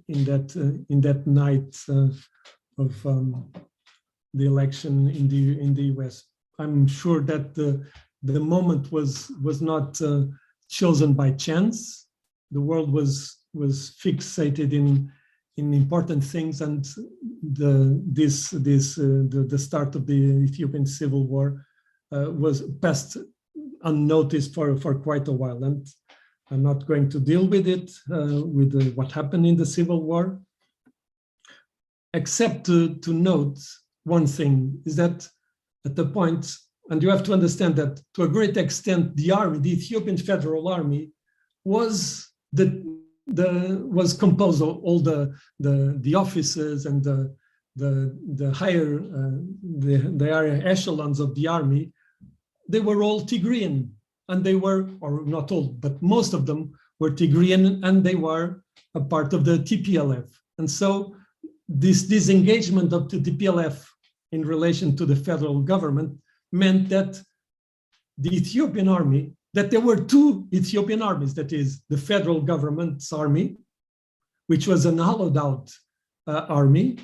in that night of the election in the US. I'm sure that the moment was not chosen by chance. The world was fixated in important things, and the start of the Ethiopian civil war was passed unnoticed for quite a while. And I'm not going to deal with it, with what happened in the civil war, except to note one thing, is that at the point, and you have to understand that to a great extent, the army, the Ethiopian Federal Army, was composed of all the officers and the higher echelons of the army. They were all Tigrayan, and they were, or not all, but most of them were Tigrayan, and they were a part of the TPLF. And so this disengagement of the TPLF in relation to the federal government meant that the Ethiopian army, that there were two Ethiopian armies, that is the federal government's army, which was an hollowed out army,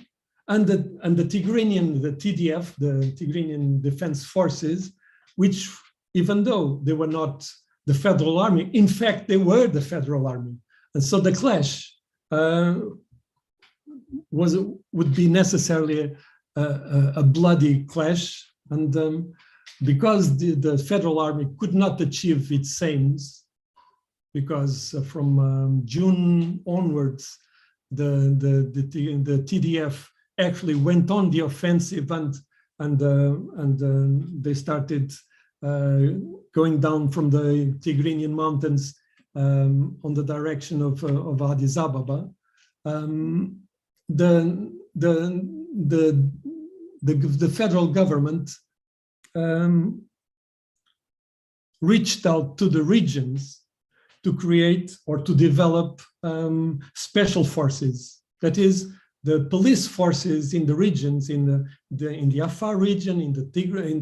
and the Tigranian, the TDF, the Tigranian Defense Forces, which, even though they were not the federal army, in fact, they were the federal army. And so the clash would be necessarily a bloody clash. And because the federal army could not achieve its aims, because from June onwards, the TDF actually went on the offensive, and they started going down from the Tigranian mountains on the direction of Addis Ababa. The federal government reached out to the regions to create or to develop special forces. That is, the police forces in the regions, in the Afar region, in the Tigray, in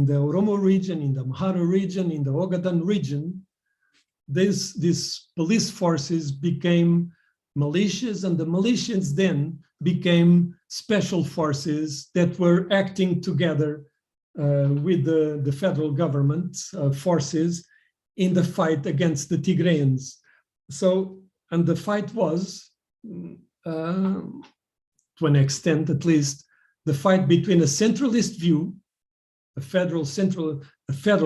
the Oromo region, in the Amhara region, in the Ogaden region. These police forces became militias, and the militias then became special forces that were acting together with the federal government forces in the fight against the Tigrayans. So, and the fight was, to an extent at least, the fight between a centralist view, a federal,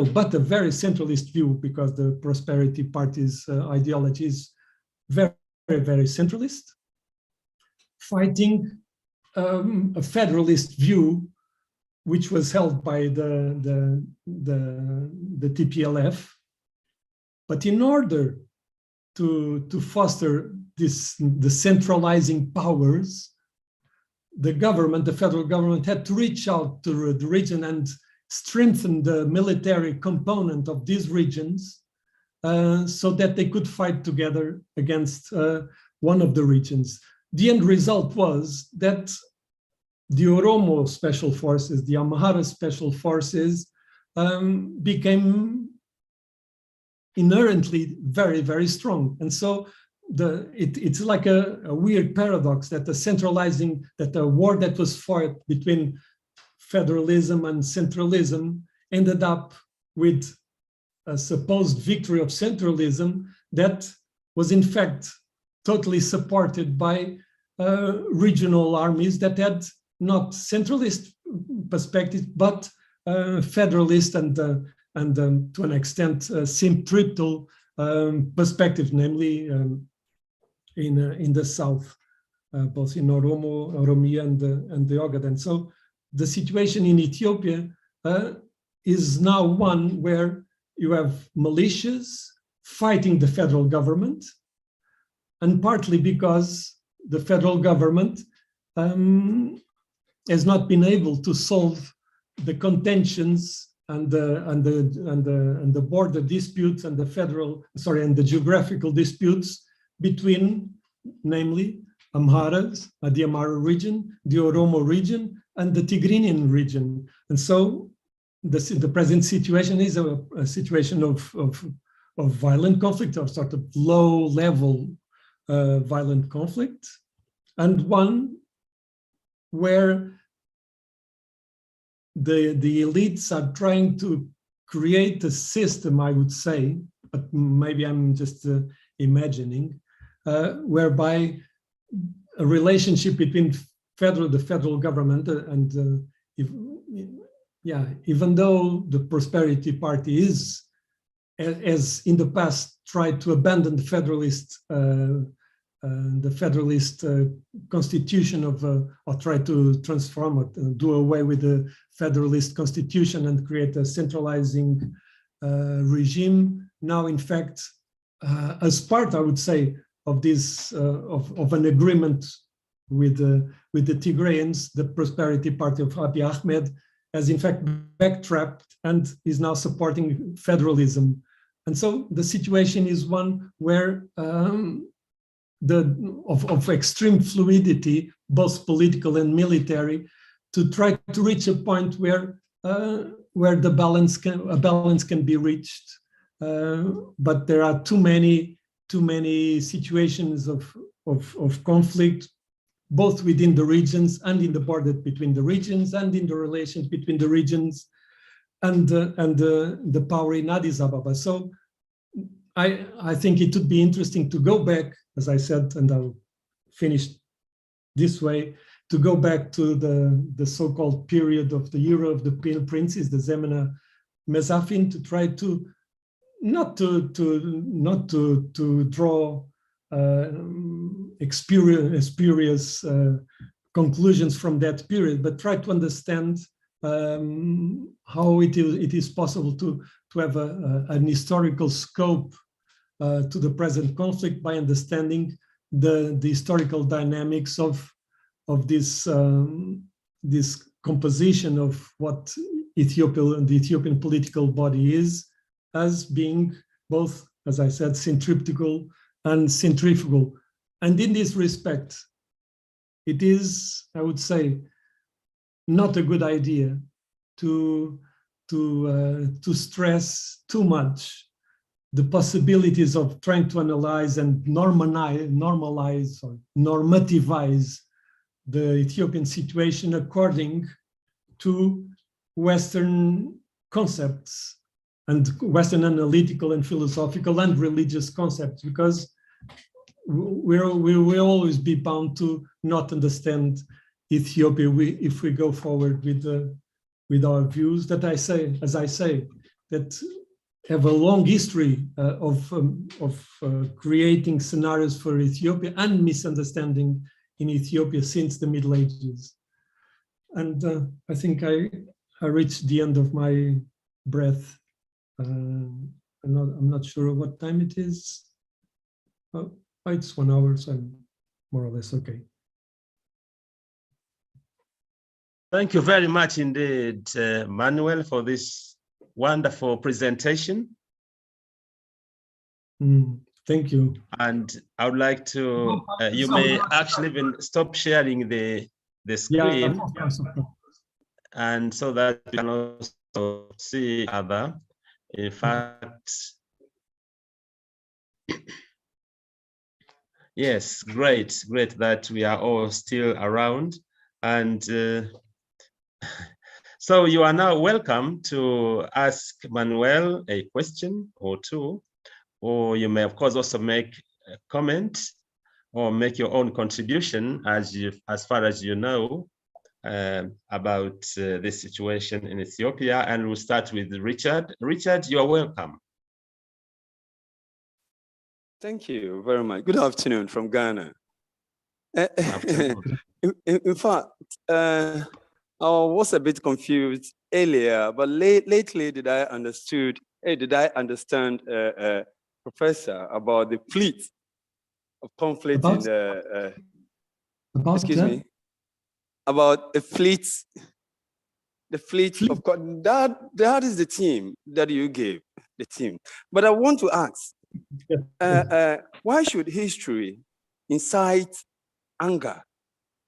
but a very centralist view, because the Prosperity Party's ideology is very, very centralist, fighting a federalist view, which was held by the TPLF. But in order to foster the centralizing powers, the government, the federal government, had to reach out to the region and strengthen the military component of these regions so that they could fight together against one of the regions. The end result was that the Oromo special forces, the Amhara special forces, became inherently very, very strong. And so it's like a weird paradox that the war that was fought between federalism and centralism ended up with a supposed victory of centralism that was in fact totally supported by regional armies that had not centralist perspective, but federalist and to an extent centripetal perspective, namely in the south, both in Oromia and the Ogaden. So the situation in Ethiopia is now one where you have militias fighting the federal government, and partly because the federal government has not been able to solve the contentions and the border disputes and the geographical disputes between, namely, Amharas, the Amhara region, the Oromo region, and the Tigrinian region. And so the present situation is a situation of violent conflict, or sort of low-level violent conflict, and one where the elites are trying to create a system, I would say, but maybe I'm just imagining, whereby a relationship between the federal government and even though the Prosperity Party is, as in the past, tried to abandon the federalist constitution or try to transform it, do away with the federalist constitution and create a centralizing regime. Now, in fact, as part, I would say, of this of an agreement with the Tigrayans, the Prosperity Party of Abiy Ahmed has in fact backtracked and is now supporting federalism. And so the situation is one where of extreme fluidity, both political and military, to try to reach a point where a balance can be reached. But there are too many situations of conflict, both within the regions and in the border between the regions and in the relations between the regions and the power in Addis Ababa. So I think it would be interesting to go back, as I said, and I'll finish this way, to go back to the so-called period of the era of the princes, the Zemena Mezafin, to try to not to draw spurious conclusions from that period, but try to understand how it is possible to have an historical scope to the present conflict by understanding the historical dynamics of this composition of what the Ethiopian political body is, as being both, as I said, centripetal and centrifugal. And in this respect, it is, I would say, not a good idea to stress too much the possibilities of trying to analyze and normalize or normativize the Ethiopian situation according to Western concepts and Western analytical and philosophical and religious concepts, because we will always be bound to not understand Ethiopia if we go forward with our views that as I say, that have a long history of creating scenarios for Ethiopia and misunderstanding in Ethiopia since the Middle Ages. And I think I reached the end of my breath. I'm not sure what time it is. Oh, it's 1 hour, so I'm more or less okay. Thank you very much indeed, Manuel, for this wonderful presentation. Thank you. And I would like to, you may actually even stop sharing the screen, of course. and so that you can also see other. In fact, yes, great that we are all still around. And so you are now welcome to ask Manuel a question or two, or you may of course also make a comment or make your own contribution as far as you know about this situation in Ethiopia. And we'll start with Richard. Richard, you are welcome. Thank you very much. Good afternoon from Ghana. In fact, I was a bit confused earlier, but lately did I understand, Professor, about the fleet of conflict in the excuse me, about the fleet of that is the team that you gave, the team. But I want to ask, why should history incite anger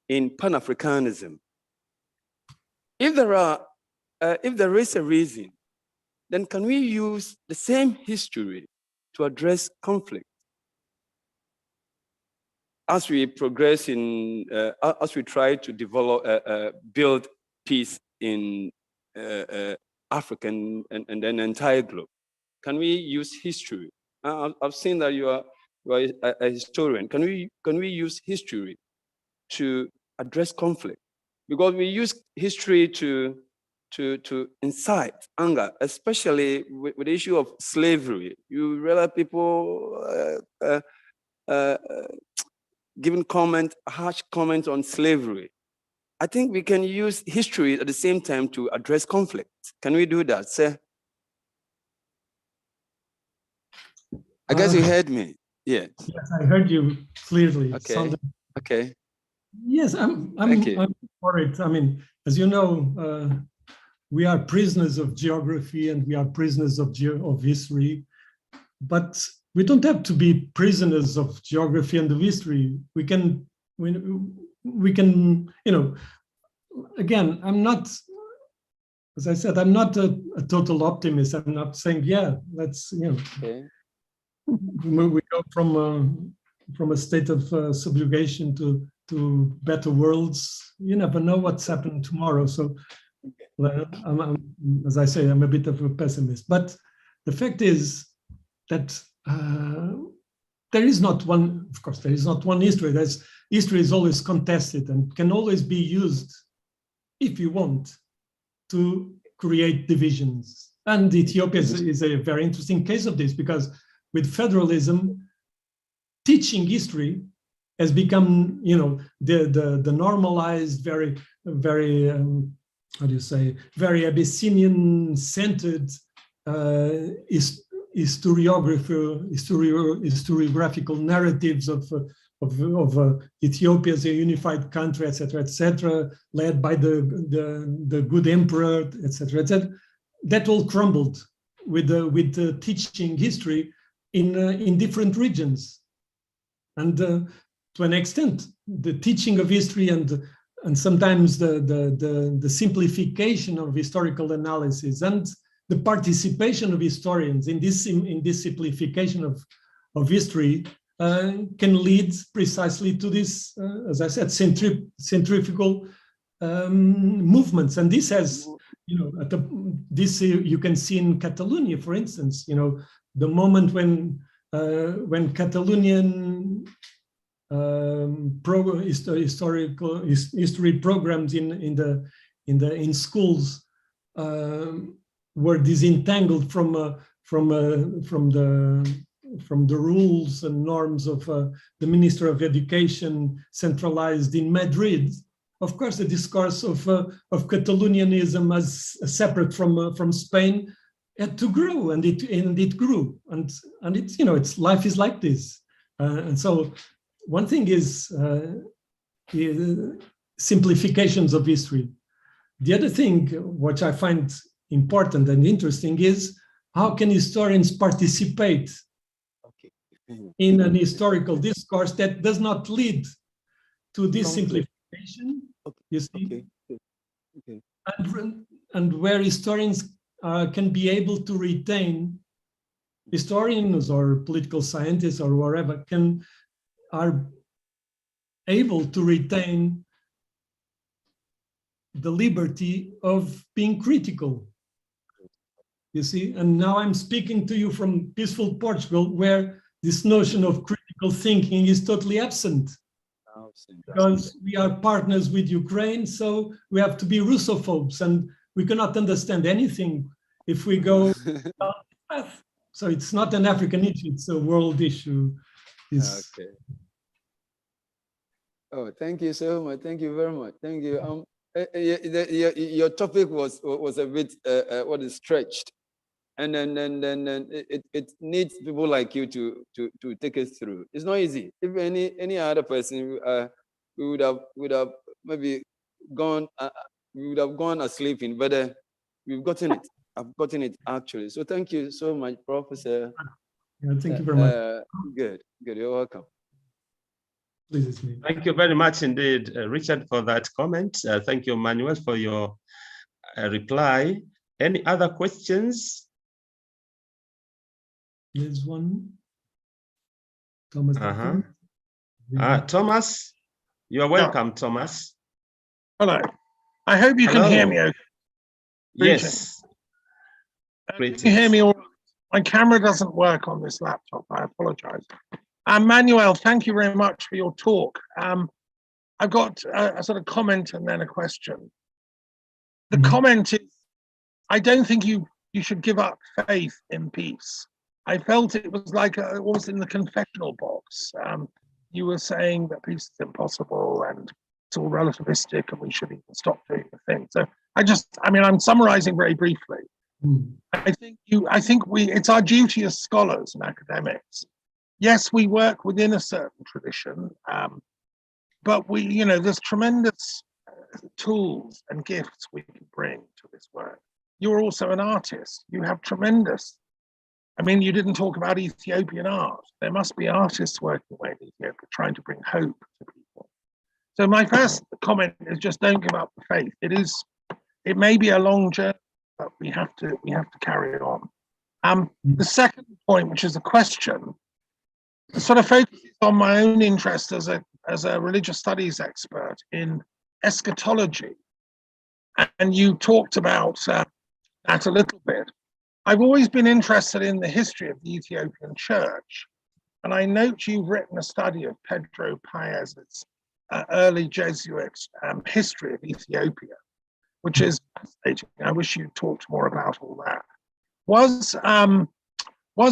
in Pan-Africanism? If there is a reason, then can we use the same history to address conflict? As we progress as we try to develop, build peace in Africa and then the entire globe, can we use history? I've seen that you are a historian. Can we use history to address conflict? Because we use history to incite anger, especially with the issue of slavery. You realize people giving harsh comments on slavery. I think we can use history at the same time to address conflict. Can we do that, sir? I guess you heard me. Yes. Yes, I heard you clearly. Okay. Okay. Yes, I'm for it. I mean, as you know, we are prisoners of geography and we are prisoners of history, but we don't have to be prisoners of geography and of history. We can, you know, again, I'm not, as I said, I'm not a total optimist. I'm not saying, yeah, let's, you know, okay. We go from a state of subjugation to better worlds. You never know what's happening tomorrow. So, as I say, I'm a bit of a pessimist. But the fact is that there is not one. Of course, there is not one history. History is always contested and can always be used, if you want, to create divisions. And Ethiopia is a very interesting case of this, because with federalism, teaching history has become, you know, the normalized, very how do you say, very Abyssinian-centered historiographical narratives of Ethiopia as a unified country, etc., led by the good emperor, etc. That all crumbled with the teaching history in different regions, and to an extent, the teaching of history and sometimes the simplification of historical analysis and the participation of historians in this simplification of history can lead precisely to this, as I said, centrifugal movements. And this has you know, this you can see in Catalonia, for instance. You know, the moment when Catalonian historical history programs in schools were disentangled from the rules and norms of the Minister of Education centralized in Madrid. Of course, the discourse of Catalonianism as separate from Spain had to grow, and it grew, and it's, you know, it's life is like this, and so one thing is simplifications of history. The other thing which I find important and interesting is how can historians participate in an historical discourse that does not lead to this simplification, you see, and where historians can be able to retain, historians or political scientists or whatever are able to retain the liberty of being critical, you see. And now I'm speaking to you from peaceful Portugal, where this notion of critical thinking is totally absent, because we are partners with Ukraine, so we have to be Russophobes, and we cannot understand anything if we go down the path. So it's not an African issue, it's a world issue. Okay. Oh, thank you so much. Thank you very much. Thank you. Your topic was a bit what is stretched, and then it needs people like you to take us through. It's not easy. If any other person we would have maybe gone we would have gone asleep in, but we've gotten it. I've gotten it actually. So thank you so much, Professor. Yeah, thank you very much. Good. You're welcome. Please, thank you very much indeed, Richard, for that comment. Thank you, Manuel, for your reply. Any other questions? There's one. Thomas. Thomas, you are welcome, Thomas. Hello. I hope you can hear me okay. Yes. Can you hear me all right? My camera doesn't work on this laptop. I apologize. Manuel, thank you very much for your talk. I've got a sort of comment and then a question. The comment is, I don't think you should give up faith in peace. I felt it was like almost in the confessional box. You were saying that peace is impossible and it's all relativistic and we should even stop doing the thing. So I'm summarizing very briefly. I think it's our duty as scholars and academics. Yes, we work within a certain tradition, but there's tremendous tools and gifts we can bring to this work. You're also an artist. You have tremendous. You didn't talk about Ethiopian art. There must be artists working away in Ethiopia trying to bring hope to people. So my first comment is just don't give up the faith. It may be a long journey, but we have to carry on. The second point, which is a question, sort of focuses on my own interest as a religious studies expert in eschatology. And you talked about that a little bit. I've always been interested in the history of the Ethiopian church. And I note you've written a study of Pedro Paez's early Jesuit history of Ethiopia, which is fascinating. I wish you'd talked more about all that. Was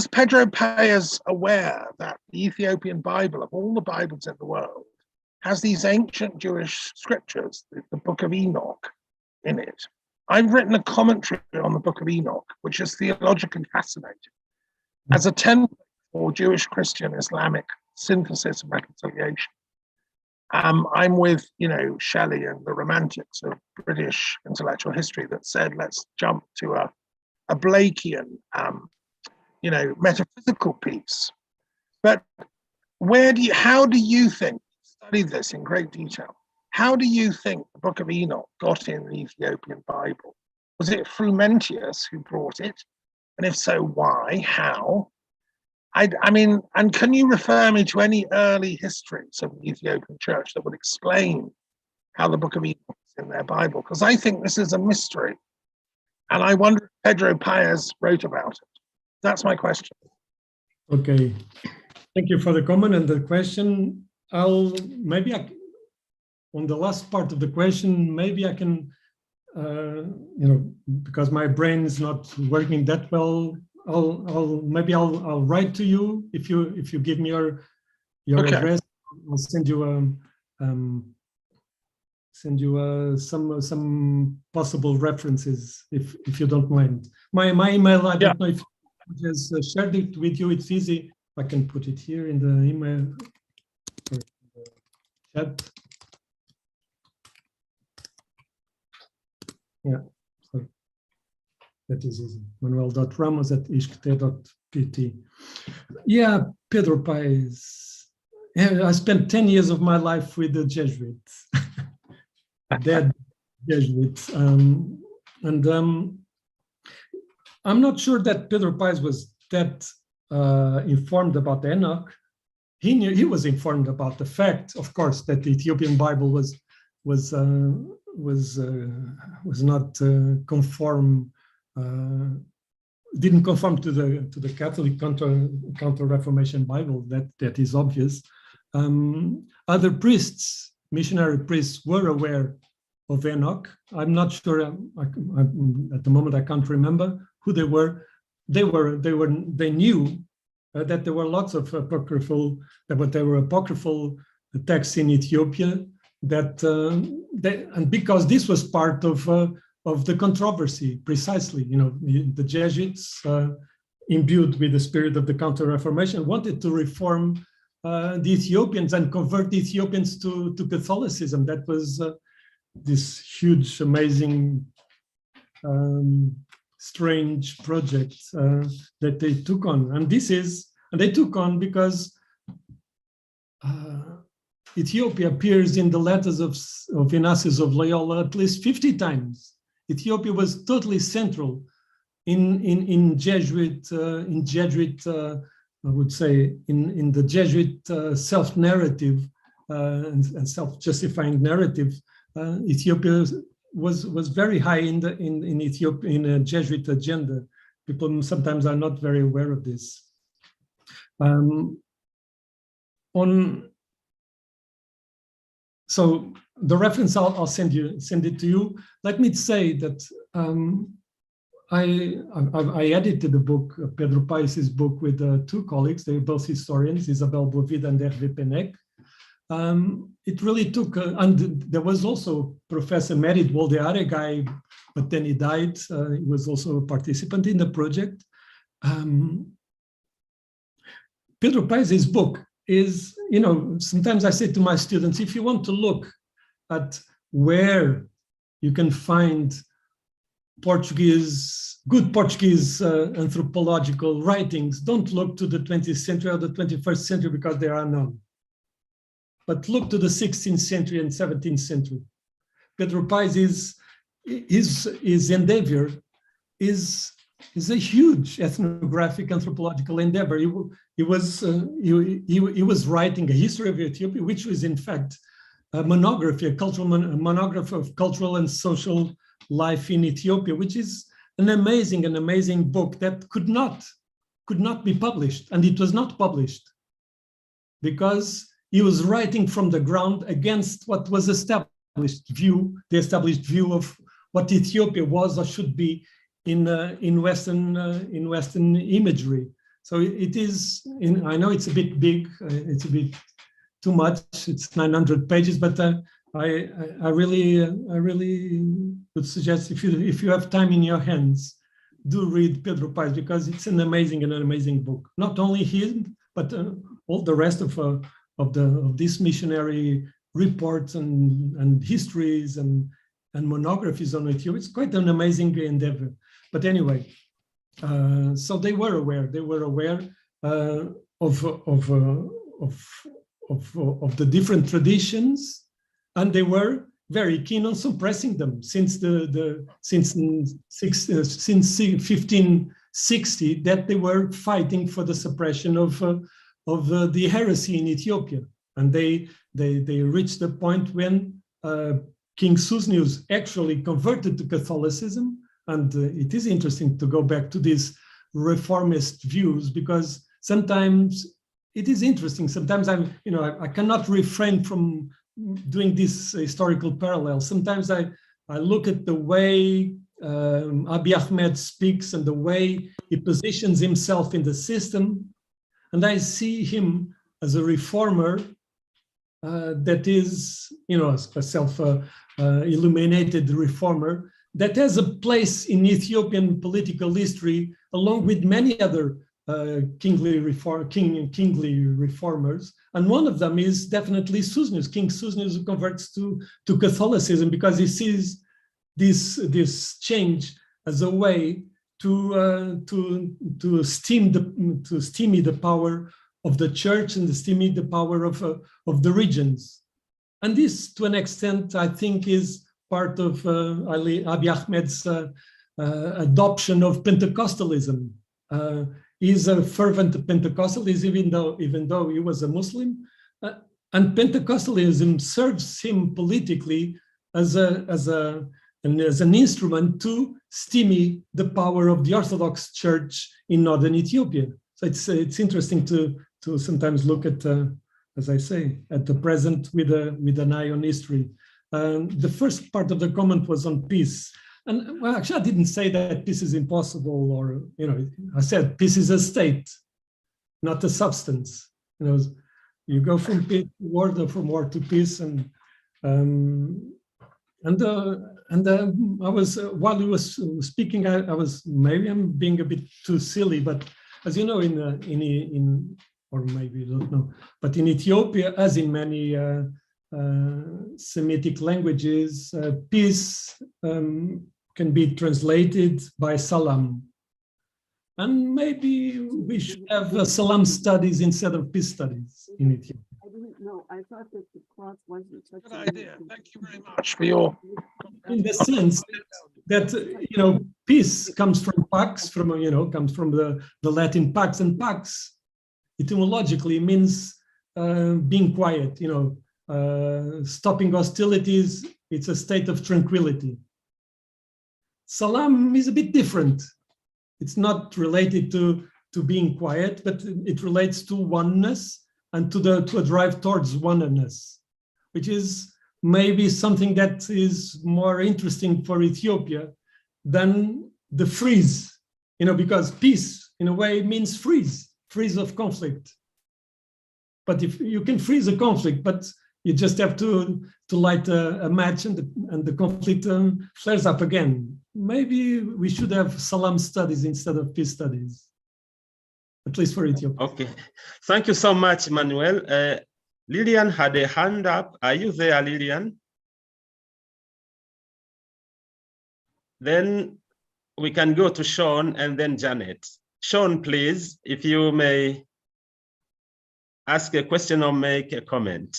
Pedro Paez aware that the Ethiopian Bible, of all the Bibles in the world, has these ancient Jewish scriptures, the Book of Enoch, in it? I've written a commentary on the Book of Enoch, which is theologically fascinating, as a template for Jewish, Christian, Islamic synthesis and reconciliation. I'm with, Shelley and the romantics of British intellectual history that said, let's jump to a Blakean, metaphysical piece. But how do you think, study this in great detail, how do you think the Book of Enoch got in the Ethiopian Bible? Was it Frumentius who brought it? And if so, why? How? And can you refer me to any early histories of the Ethiopian church that would explain how the Book of Enoch is in their Bible? Because I think this is a mystery. And I wonder if Pedro Paez wrote about it. That's my question. Okay, thank you for the comment and the question. On the last part of the question, maybe I can, because my brain is not working that well. I'll write to you if you give me your Okay. address. I'll send you some possible references if you don't mind. My email, I don't know if I has shared it with you. It's easy. I can put it here in the email or the chat. Yeah, so that is easy. Manuel.ramos@isct.pt. Yeah, Pedro Paez. Yeah, I spent 10 years of my life with the Jesuits, dead Jesuits. I'm not sure that Pedro Paez was that informed about Enoch. He was informed about the fact, of course, that the Ethiopian Bible was not conform, didn't conform to the Catholic Counter-Reformation Bible. That is obvious. Other priests, missionary priests, were aware of Enoch. I'm not sure. At the moment I can't remember who they were. They knew that there were lots of apocryphal texts in Ethiopia. And because this was part of the controversy, precisely, the Jesuits, imbued with the spirit of the Counter-Reformation, wanted to reform the Ethiopians and convert the Ethiopians to Catholicism. That was this huge, amazing, strange project that they took on. And they took on because Ethiopia appears in the letters of Ignatius of Loyola at least 50 times. Ethiopia was totally central in Jesuit, I would say, in the Jesuit self-narrative and self-justifying narrative. Ethiopia was very high in Ethiopia in a Jesuit agenda. People sometimes are not very aware of this. So the reference I'll send it to you. Let me say that I edited the book, Pedro Paez's book, with two colleagues. They're both historians, Isabel Boavida and Hervé Penec. It really took, and there was also Professor Merit Waldeare guy, but then he died. He was also a participant in the project. Pedro Paez's book is, sometimes I say to my students, if you want to look at where you can find good Portuguese anthropological writings, don't look to the 20th century or the 21st century because there are none. But look to the 16th century and 17th century. Pedro Paez his endeavor is a huge ethnographic anthropological endeavor. He was writing a history of Ethiopia, which was in fact a monography, a monography of cultural and social life in Ethiopia, which is an amazing book that could not be published, and it was not published because he was writing from the ground against what was the established view of what Ethiopia was or should be in Western imagery. So it is. I know it's a bit big. It's a bit too much. It's 900 pages, but I really would suggest if you have time in your hands, do read Pedro Paez, because it's an amazing book. Not only him, but all the rest of these missionary reports and histories and monographies on Ethiopia. It's quite an amazing endeavor. But anyway, so they were aware. They were aware of the different traditions, and they were very keen on suppressing them since 1560. That they were fighting for the suppression of the heresy in Ethiopia, and they reached the point when King Susnius actually converted to Catholicism And it is interesting to go back to these reformist views, because sometimes it is interesting. Sometimes I cannot refrain from doing this historical parallel. Sometimes I look at the way Abiy Ahmed speaks and the way he positions himself in the system, and I see him as a reformer that is, a self-illuminated reformer that has a place in Ethiopian political history, along with many other kingly reformers. And one of them is definitely Susnus, King Susnus, who converts to Catholicism because he sees this change as a way to stymie the power of the church and stymie the power of the regions. And this, to an extent, I think, is part of Abiy Ahmed's adoption of Pentecostalism. He's a fervent Pentecostalist, even though he was a Muslim, and Pentecostalism serves him politically as an instrument to stymie the power of the Orthodox Church in northern Ethiopia. So it's interesting to sometimes look at, as I say, at the present with an eye on history. The first part of the comment was on peace. And well, actually, I didn't say that peace is impossible, or, I said peace is a state, not a substance. You go from peace to war, from war to peace. And I was, while he was speaking, maybe I'm being a bit too silly, but as you know, or maybe you don't know, but in Ethiopia, as in many Semitic languages, peace can be translated by salam. And maybe we should have salam studies instead of peace studies in Ethiopia. I didn't know. I thought that the cross wasn't such Good idea. Thank you very much for your. In the sense that peace comes from pax, comes from the Latin pax, and pax etymologically means being quiet. Stopping hostilities. It's a state of tranquility. Salam is a bit different. It's not related to being quiet, but it relates to oneness and to a drive towards oneness, which is maybe something that is more interesting for Ethiopia than the freeze, because peace in a way means freeze of conflict. But if you can freeze a conflict, but you just have to light a match and the conflict flares up again. Maybe we should have salam studies instead of peace studies, at least for Ethiopia. Okay, thank you so much, Manuel. Lillian had a hand up. Are you there, Lillian? Then we can go to Sean and then Janet. Sean, please, if you may ask a question or make a comment.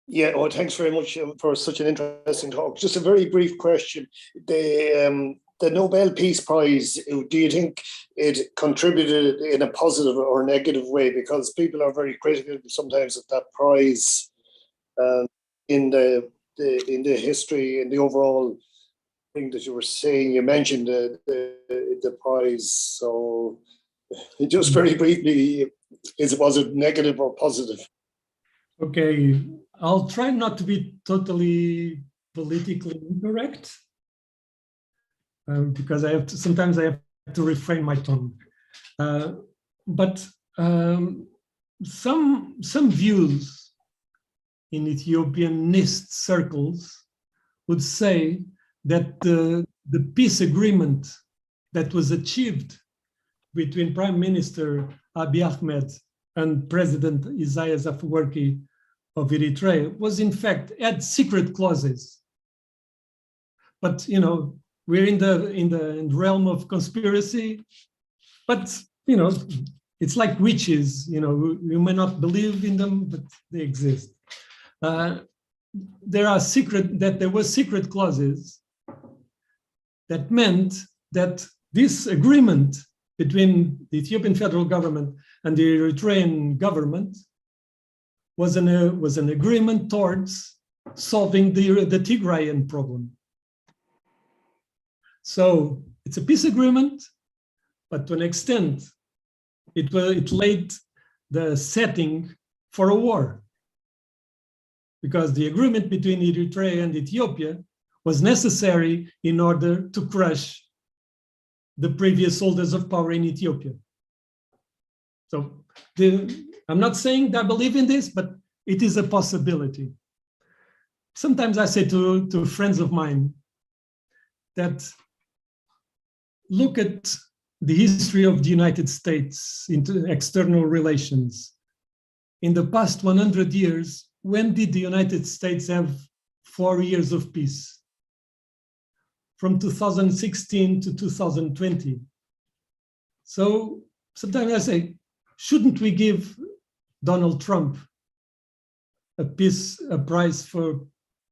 Yeah, well, thanks very much for such an interesting talk. Just a very brief question. The Nobel Peace Prize, do you think it contributed in a positive or negative way? Because people are very critical sometimes of that prize in the history, in the overall thing that you were saying. You mentioned the prize. So just very briefly, was it negative or positive? Okay. I'll try not to be totally politically incorrect, because sometimes I have to refrain my tongue. But some views in Ethiopianist circles would say that the peace agreement that was achieved between Prime Minister Abiy Ahmed and President Isaias Afwerki of Eritrea was in fact had secret clauses. But we're in the realm of conspiracy, but it's like witches. You may not believe in them, but they exist. There were secret clauses that meant that this agreement between the Ethiopian federal government and the Eritrean government was an agreement towards solving the Tigrayan problem. So it's a peace agreement, but to an extent, it laid the setting for a war, because the agreement between Eritrea and Ethiopia was necessary in order to crush the previous holders of power in Ethiopia. So I'm not saying that I believe in this, but it is a possibility. Sometimes I say to friends of mine that look at the history of the United States into external relations. In the past 100 years, when did the United States have 4 years of peace? From 2016 to 2020. So sometimes I say, shouldn't we give Donald Trump a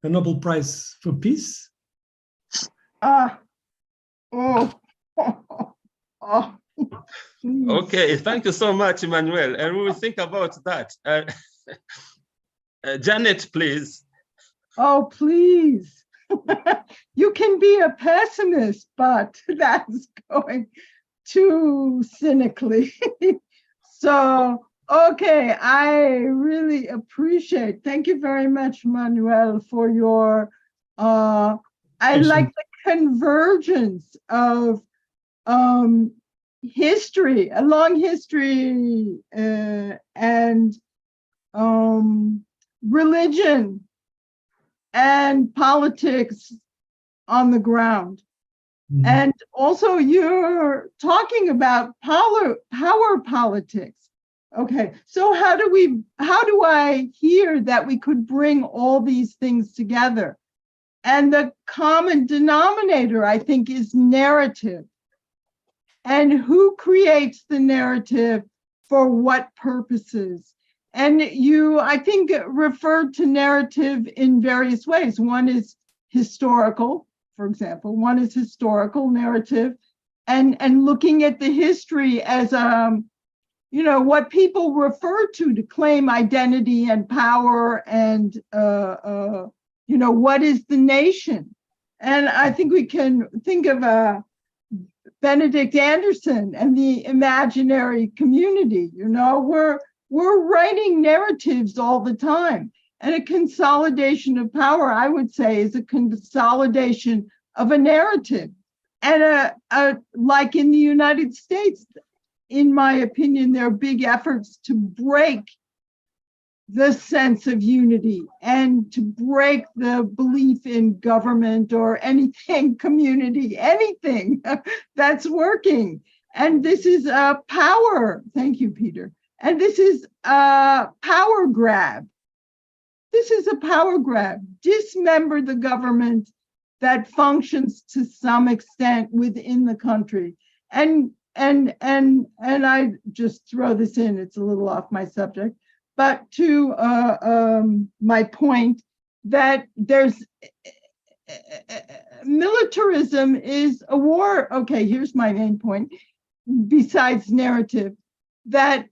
Nobel Prize for peace? Okay, thank you so much, Emmanuel. And we will think about that. Janet, please. Oh, please. You can be a pessimist, but that's going too cynically. So, okay, I really appreciate. Thank you very much, Manuel, for your, I like the convergence of history, a long history, and religion and politics on the ground. Mm-hmm. And also you're talking about power politics. Okay, so how do I hear that we could bring all these things together? And the common denominator, I think, is narrative. And who creates the narrative for what purposes? And you, I think, referred to narrative in various ways. One is historical, for example. One is historical narrative, and looking at the history as what people refer to claim identity and power, and what is the nation? And I think we can think of Benedict Anderson and the imaginary community. We're writing narratives all the time. And a consolidation of power, I would say, is a consolidation of a narrative. And like in the United States, in my opinion, there are big efforts to break the sense of unity and to break the belief in government or anything, community, anything that's working. And this is a power. Thank you, Peter. And this is a power grab. This is a power grab. Dismember the government that functions to some extent within the country. And I just throw this in, it's a little off my subject, but to my point that there's militarism is a war. Okay, here's my main point, besides narrative, that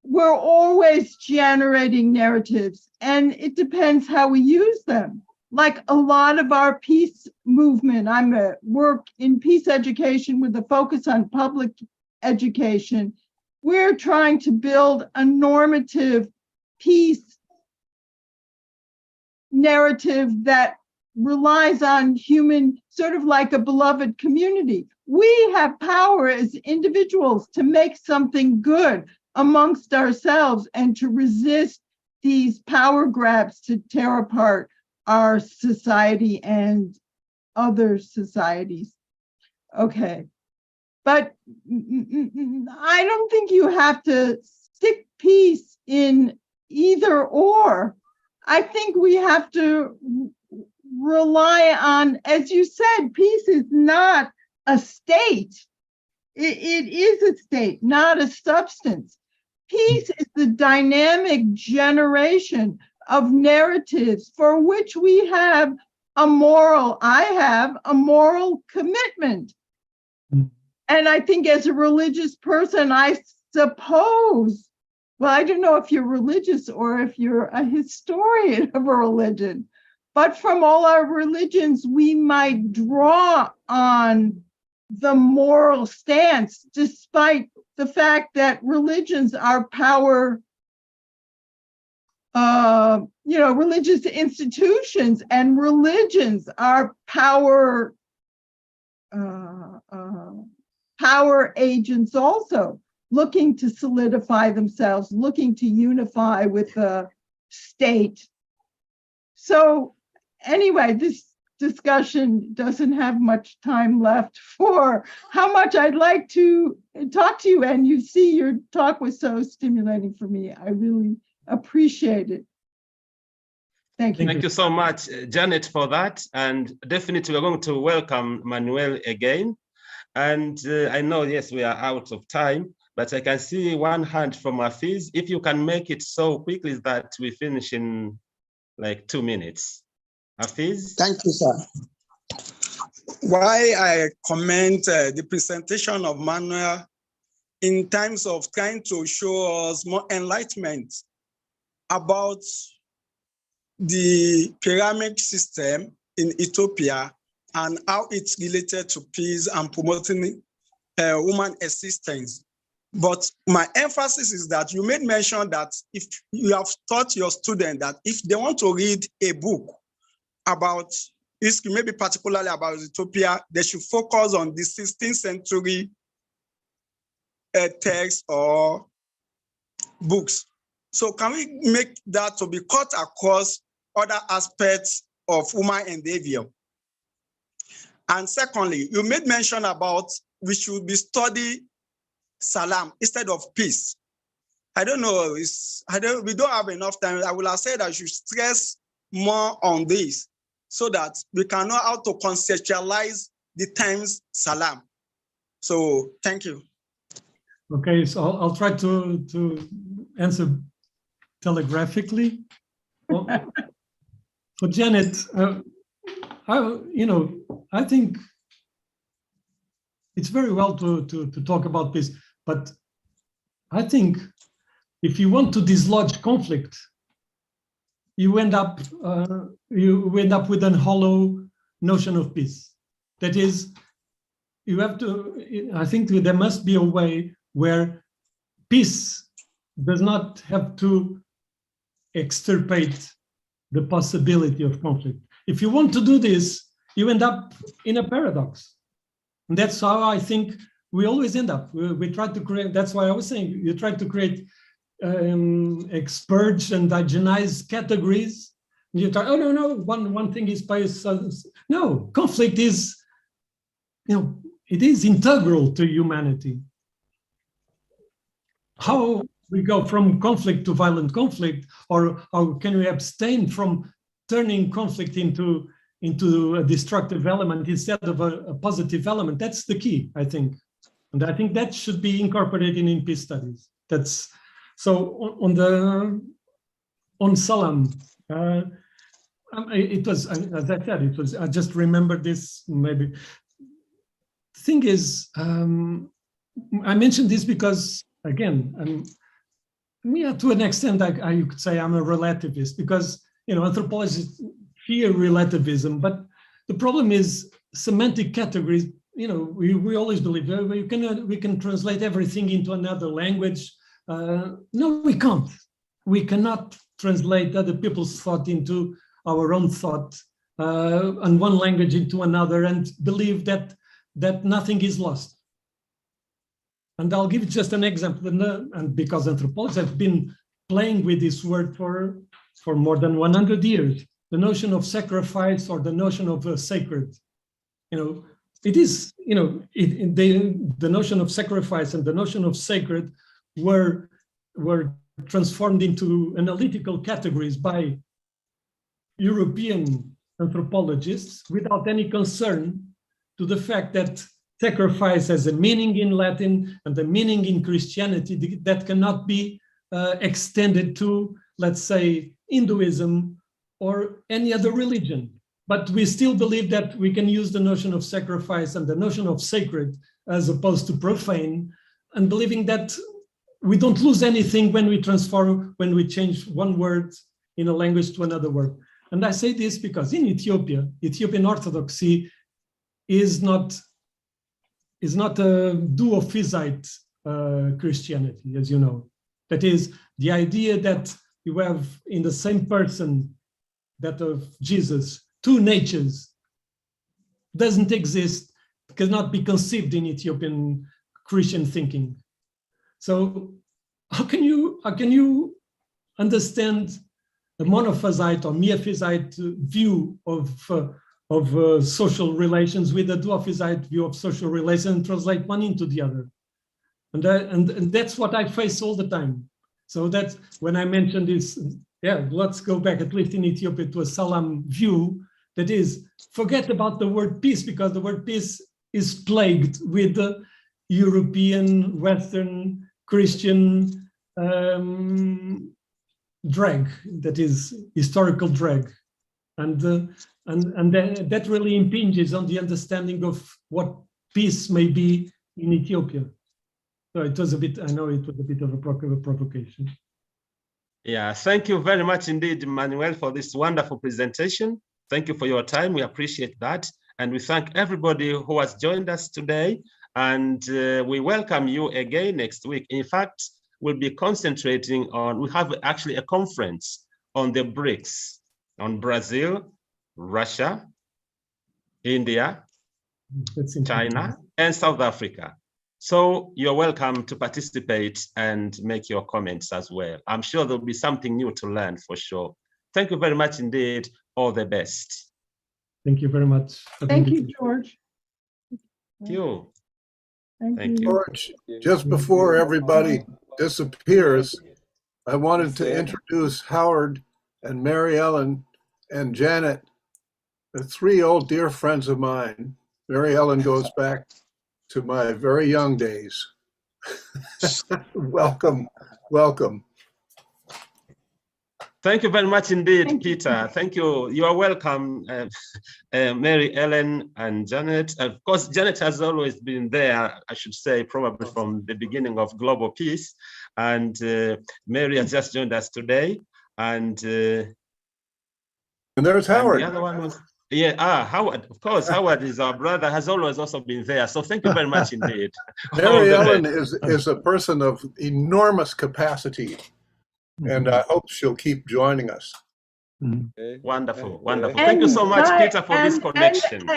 we're always generating narratives, and it depends how we use them. Like a lot of our peace movement, work in peace education with a focus on public education. We're trying to build a normative peace narrative that relies on human, sort of like a beloved community. We have power as individuals to make something good amongst ourselves and to resist these power grabs to tear apart our society and other societies. Okay, but I don't think you have to stick peace in either or. I think we have to rely on, as you said, peace is not a state. It is a state, not a substance. Peace is the dynamic generation of narratives for which we have I have a moral commitment. And I think as a religious person, I suppose, well, I don't know if you're religious or if you're a historian of a religion, but from all our religions, we might draw on the moral stance, despite the fact that religions are power, religious institutions and religions are power, power agents also, looking to solidify themselves, looking to unify with the state. So anyway, this discussion doesn't have much time left for how much I'd like to talk to you. And you see, your talk was so stimulating for me. I really appreciate it. Thank you. Thank you so much, Janet, for that. And definitely we're going to welcome Manuel again. And I know, yes, we are out of time, but I can see one hand from Hafiz. If you can make it so quickly that we finish in like 2 minutes. Hafiz? Thank you, sir. Why I comment the presentation of Manuel in terms of trying to show us more enlightenment about the pyramid system in Ethiopia and how it's related to peace and promoting woman assistance. But my emphasis is that you made mention that if you have taught your students that if they want to read a book about history, maybe particularly about Ethiopia, they should focus on the 16th century text or books. So can we make that to be cut across other aspects of human endeavor? And secondly, you made mention about we should be studying salam instead of peace. I don't know, we don't have enough time. I will have said I should stress more on this so that we can know how to conceptualize the terms salam. So thank you. Okay, so I'll try to answer telegraphically. Well, for Janet, I think it's very well to talk about peace, but I think if you want to dislodge conflict, you end up with a hollow notion of peace. That is, you have to. I think there must be a way where peace does not have to extirpate the possibility of conflict. If you want to do this, you end up in a paradox. And that's how I think we always end up. We try to create, that's why I was saying, you try to create expurge and digenize categories. And you try, oh, no, one thing is peace. No, conflict is, it is integral to humanity. How we go from conflict to violent conflict, or how can we abstain from turning conflict into a destructive element instead of a positive element? That's the key, I think. And I think that should be incorporated in peace studies. That's so on Salam. It was, as I said, I just remembered this maybe. The thing is, I mentioned this because, again, to an extent, I could say I'm a relativist because, anthropologists fear relativism, but the problem is semantic categories. We always believe we can translate everything into another language. No, we can't. We cannot translate other people's thought into our own thought, and one language into another, and believe that nothing is lost. And I'll give just an example, and because anthropologists have been playing with this word for more than 100 years, the notion of sacrifice or the notion of sacred. It is, the notion of sacrifice and the notion of sacred were transformed into analytical categories by European anthropologists without any concern to the fact that sacrifice has a meaning in Latin and a meaning in Christianity that cannot be extended to, let's say, Hinduism or any other religion. But we still believe that we can use the notion of sacrifice and the notion of sacred as opposed to profane, and believing that we don't lose anything when we change one word in a language to another word. And I say this because in Ethiopia, Ethiopian Orthodoxy is not is not a duophysite Christianity, as you know. That is the idea that you have in the same person, that of Jesus, two natures, doesn't exist, cannot be conceived in Ethiopian Christian thinking. So how can you understand a monophysite or miaphysite view of social relations with a duophysite view of social relations and translate one into the other? And that's what I face all the time. So that's when I mentioned this, yeah, let's go back, at least in Ethiopia, to a Salam view, that is, forget about the word peace, because the word peace is plagued with the European, Western, Christian drag, that is historical drag. And that really impinges on the understanding of what peace may be in Ethiopia. So it was a bit, I know it was a bit of a provocation. Yeah, thank you very much indeed, Manuel, for this wonderful presentation. Thank you for your time. We appreciate that. And we thank everybody who has joined us today. And we welcome you again next week. In fact, we'll be concentrating on, we have actually a conference on the BRICS, on Brazil, Russia, India, China, and South Africa. So you're welcome to participate and make your comments as well. I'm sure there'll be something new to learn for sure. Thank you very much indeed. All the best. Thank you very much. Thank you, George. Thank you. Thank you. George, just before everybody disappears, I wanted to introduce Howard and Mary Ellen and Janet, the three old dear friends of mine. Mary Ellen goes back to my very young days. Welcome, welcome. Thank you very much indeed, Peter. Thank you. You are welcome, Mary Ellen and Janet. Of course, Janet has always been there, I should say, probably from the beginning of Global Peace. And Mary has just joined us today. And there's Howard. And the other one was, yeah, Howard. Of course, Howard is our brother, has always also been there. So thank you very much indeed. Mary Ellen is a person of enormous capacity. And I hope she'll keep joining us. Wonderful, wonderful. Thank you so much, Peter, for this connection.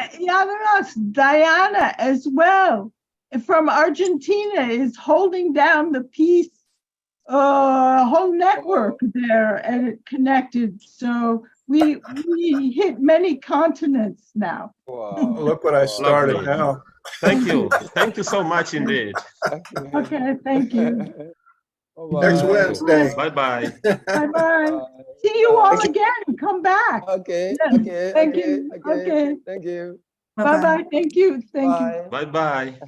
Diana as well, from Argentina, is holding down the peace whole network there and connected. So we hit many continents now. Wow. Look what I started. Lovely. Now. Thank you. Thank you so much indeed. Okay, thank you. Next Wednesday. Bye-bye. Bye-bye. See you all again. Come back. Okay, Yeah. okay, Thank okay, you. okay. Thank you. Bye-bye. Thank you. Thank you. Bye-bye.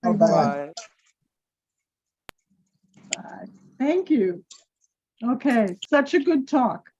Bye. Bye. Thank you. Okay, such a good talk.